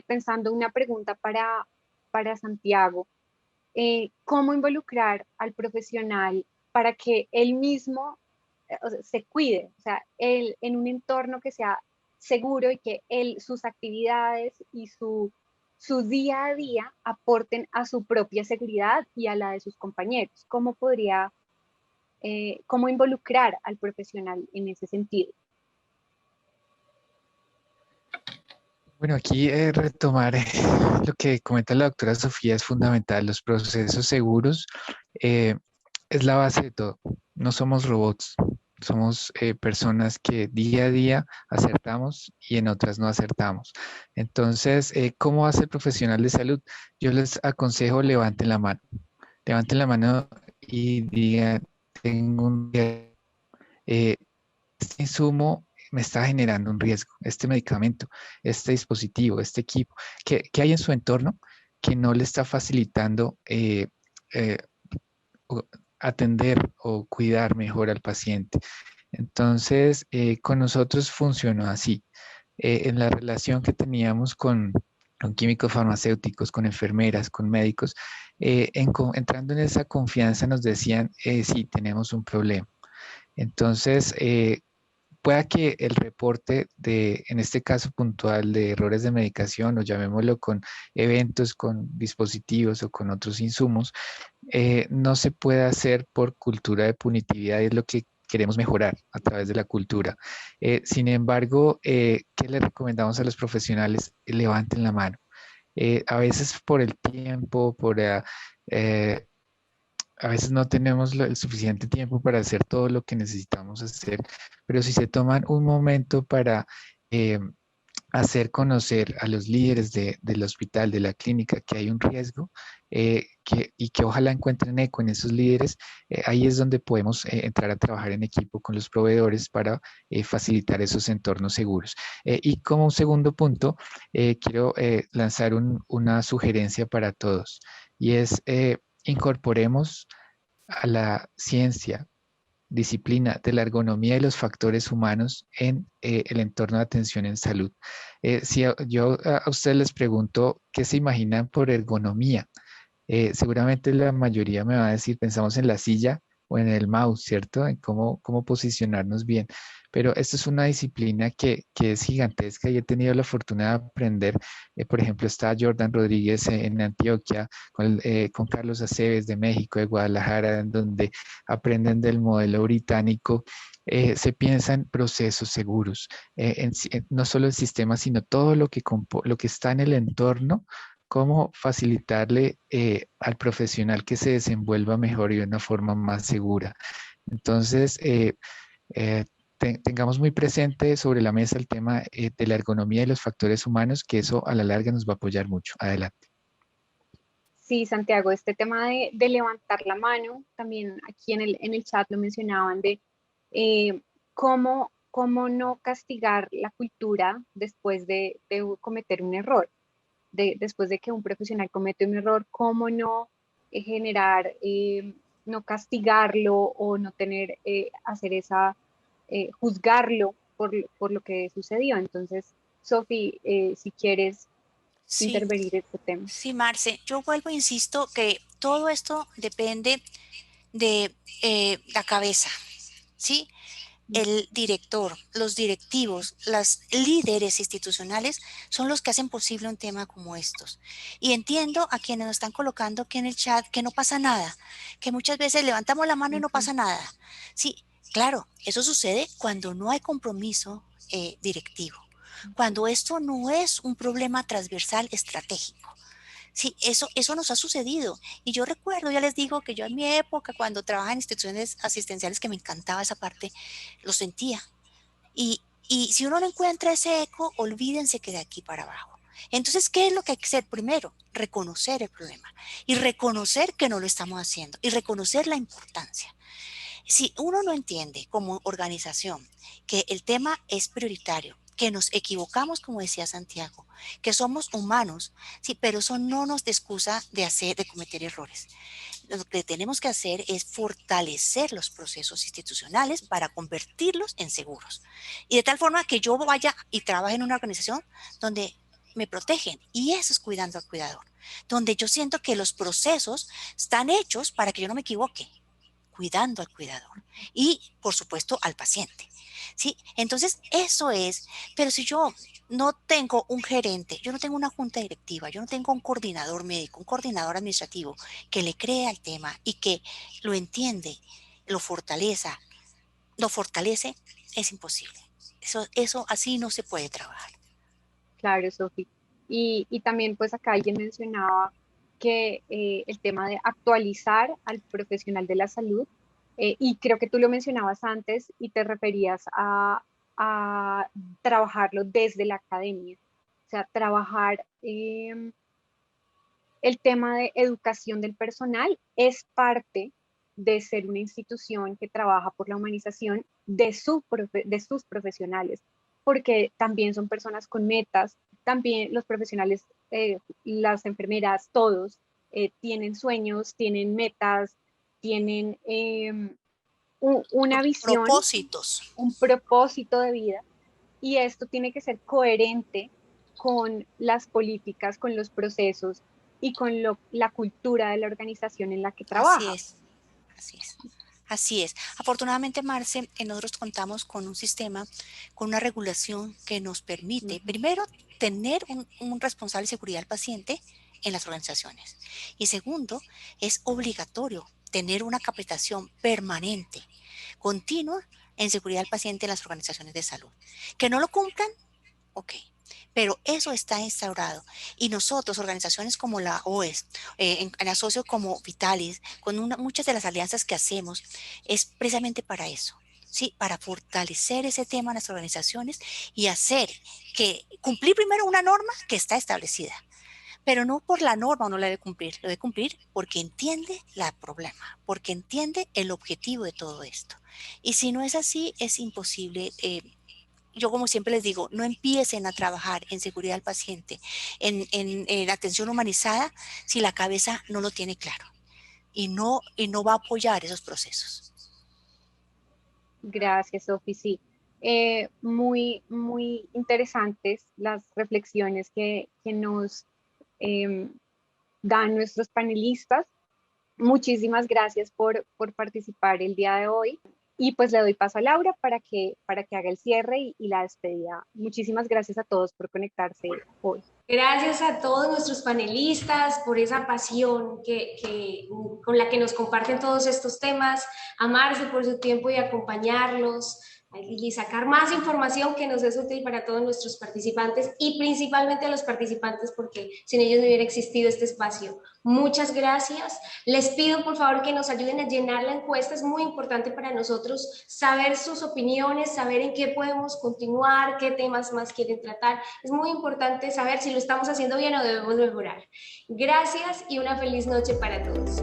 Pensando una pregunta para Santiago, ¿cómo involucrar al profesional para que él mismo o sea, se cuide? O sea, él en un entorno que sea seguro y que sus actividades y su día a día aporten a su propia seguridad y a la de sus compañeros. ¿Cómo cómo involucrar al profesional en ese sentido? Bueno, aquí retomar lo que comenta la doctora Sofía es fundamental. Los procesos seguros es la base de todo. No somos robots, somos personas que día a día acertamos y en otras no acertamos. Entonces, ¿cómo hace el profesional de salud? Yo les aconsejo levanten la mano. Levanten la mano y digan, tengo un este insumo me está generando un riesgo, este medicamento, este dispositivo, este equipo, ¿qué hay en su entorno que no le está facilitando atender o cuidar mejor al paciente? Entonces, con nosotros funcionó así. En la relación que teníamos con con químicos farmacéuticos, con enfermeras, con médicos, entrando en esa confianza nos decían, sí, tenemos un problema. Entonces, pueda que el reporte de, en este caso puntual, de errores de medicación, o llamémoslo con eventos, con dispositivos o con otros insumos, no se puede hacer por cultura de punitividad, es lo que queremos mejorar a través de la cultura. Sin embargo, ¿qué le recomendamos a los profesionales? Levanten la mano. A veces por el tiempo, eh, a veces no tenemos el suficiente tiempo para hacer todo lo que necesitamos hacer, pero si se toman un momento para eh, hacer conocer a los líderes del hospital, de la clínica, que hay un riesgo y que ojalá encuentren eco en esos líderes, ahí es donde podemos entrar a trabajar en equipo con los proveedores para facilitar esos entornos seguros. Y como un segundo punto, quiero lanzar una sugerencia para todos y es incorporemos a la ciencia, disciplina de la ergonomía y los factores humanos en el entorno de atención en salud. Si yo a ustedes les pregunto qué se imaginan por ergonomía, seguramente la mayoría me va a decir, pensamos en la silla o en el mouse, ¿cierto? En cómo posicionarnos bien. Pero esto es una disciplina que es gigantesca y he tenido la fortuna de aprender. Por ejemplo, está Jordan Rodríguez en Antioquia, con Carlos Aceves de México, de Guadalajara, en donde aprenden del modelo británico. Se piensa en procesos seguros, no solo el sistema, sino todo lo que está en el entorno, cómo facilitarle al profesional que se desenvuelva mejor y de una forma más segura. Entonces, eh, tengamos muy presente sobre la mesa el tema de la ergonomía y los factores humanos, que eso a la larga nos va a apoyar mucho. Adelante. Sí, Santiago, este tema de levantar la mano, también aquí en el chat lo mencionaban, de cómo no castigar la cultura después de cometer un error, después de que un profesional comete un error, cómo no generar, no castigarlo o no tener, hacer juzgarlo por lo que sucedió. Entonces, Sofi, si quieres Sí, intervenir en este tema. sí, Marce, yo vuelvo, e insisto, que todo esto depende de la cabeza, ¿sí? El director, los directivos, los líderes institucionales son los que hacen posible un tema como estos. Y entiendo a quienes nos están colocando aquí en el chat que no pasa nada, que muchas veces levantamos la mano y no pasa nada. Sí, claro, eso sucede cuando no hay compromiso directivo, cuando esto no es un problema transversal estratégico. Sí, eso nos ha sucedido. Y yo recuerdo, ya les digo que yo en mi época, cuando trabajaba en instituciones asistenciales, que me encantaba esa parte, lo sentía. Y si uno no encuentra ese eco, olvídense que de aquí para abajo. Entonces, ¿qué es lo que hay que hacer? Primero, reconocer el problema y reconocer que no lo estamos haciendo y reconocer la importancia. Si uno no entiende como organización que el tema es prioritario, que nos equivocamos, como decía Santiago, que somos humanos, sí, pero eso no nos excusa de cometer errores. Lo que tenemos que hacer es fortalecer los procesos institucionales para convertirlos en seguros. Y de tal forma que yo vaya y trabaje en una organización donde me protegen. Y eso es cuidando al cuidador. Donde yo siento que los procesos están hechos para que yo no me equivoque, cuidando al cuidador y, por supuesto, al paciente. ¿Sí? Entonces, eso es, pero si yo no tengo un gerente, yo no tengo una junta directiva, yo no tengo un coordinador médico, un coordinador administrativo que le crea el tema y que lo entiende, lo fortalece, es imposible. Eso así no se puede trabajar. Claro, Sofi. Y también pues acá alguien mencionaba que el tema de actualizar al profesional de la salud, y creo que tú lo mencionabas antes y te referías a trabajarlo desde la academia, o sea, trabajar el tema de educación del personal es parte de ser una institución que trabaja por la humanización de sus profesionales, porque también son personas con metas, también los profesionales, las enfermeras, todos tienen sueños, tienen metas, tienen una visión, Propósitos. un propósito de vida, y esto tiene que ser coherente con las políticas, con los procesos y con la cultura de la organización en la que trabaja. Así es, así es. Así es. Afortunadamente, Marce, nosotros contamos con un sistema, con una regulación que nos permite, primero, tener un responsable de seguridad del paciente en las organizaciones. Y segundo, es obligatorio tener una capacitación permanente, continua, en seguridad del paciente en las organizaciones de salud. ¿Que no lo cumplan? Ok. Pero eso está instaurado y nosotros, organizaciones como la OES, en asocio como Vitalis, con muchas de las alianzas que hacemos, es precisamente para eso, ¿sí? Para fortalecer ese tema en las organizaciones y hacer que cumplir primero una norma que está establecida, pero no por la norma uno la debe cumplir, lo debe cumplir porque entiende el problema, porque entiende el objetivo de todo esto. Y si no es así, es imposible. Yo como siempre les digo, no empiecen a trabajar en seguridad del paciente, en atención humanizada, si la cabeza no lo tiene claro y no va a apoyar esos procesos. Gracias, Sofi. Sí, muy, muy interesantes las reflexiones que nos dan nuestros panelistas. Muchísimas gracias por participar el día de hoy. Y pues le doy paso a Laura para que haga el cierre y la despedida. Muchísimas gracias a todos por conectarse hoy. Gracias a todos nuestros panelistas por esa pasión con la que nos comparten todos estos temas, a Marce por su tiempo y acompañarlos y sacar más información que nos es útil para todos nuestros participantes y principalmente a los participantes porque sin ellos no hubiera existido este espacio. Muchas gracias. Les pido por favor que nos ayuden a llenar la encuesta. Es muy importante para nosotros saber sus opiniones, saber en qué podemos continuar, qué temas más quieren tratar. Es muy importante saber si lo estamos haciendo bien o debemos mejorar. Gracias y una feliz noche para todos.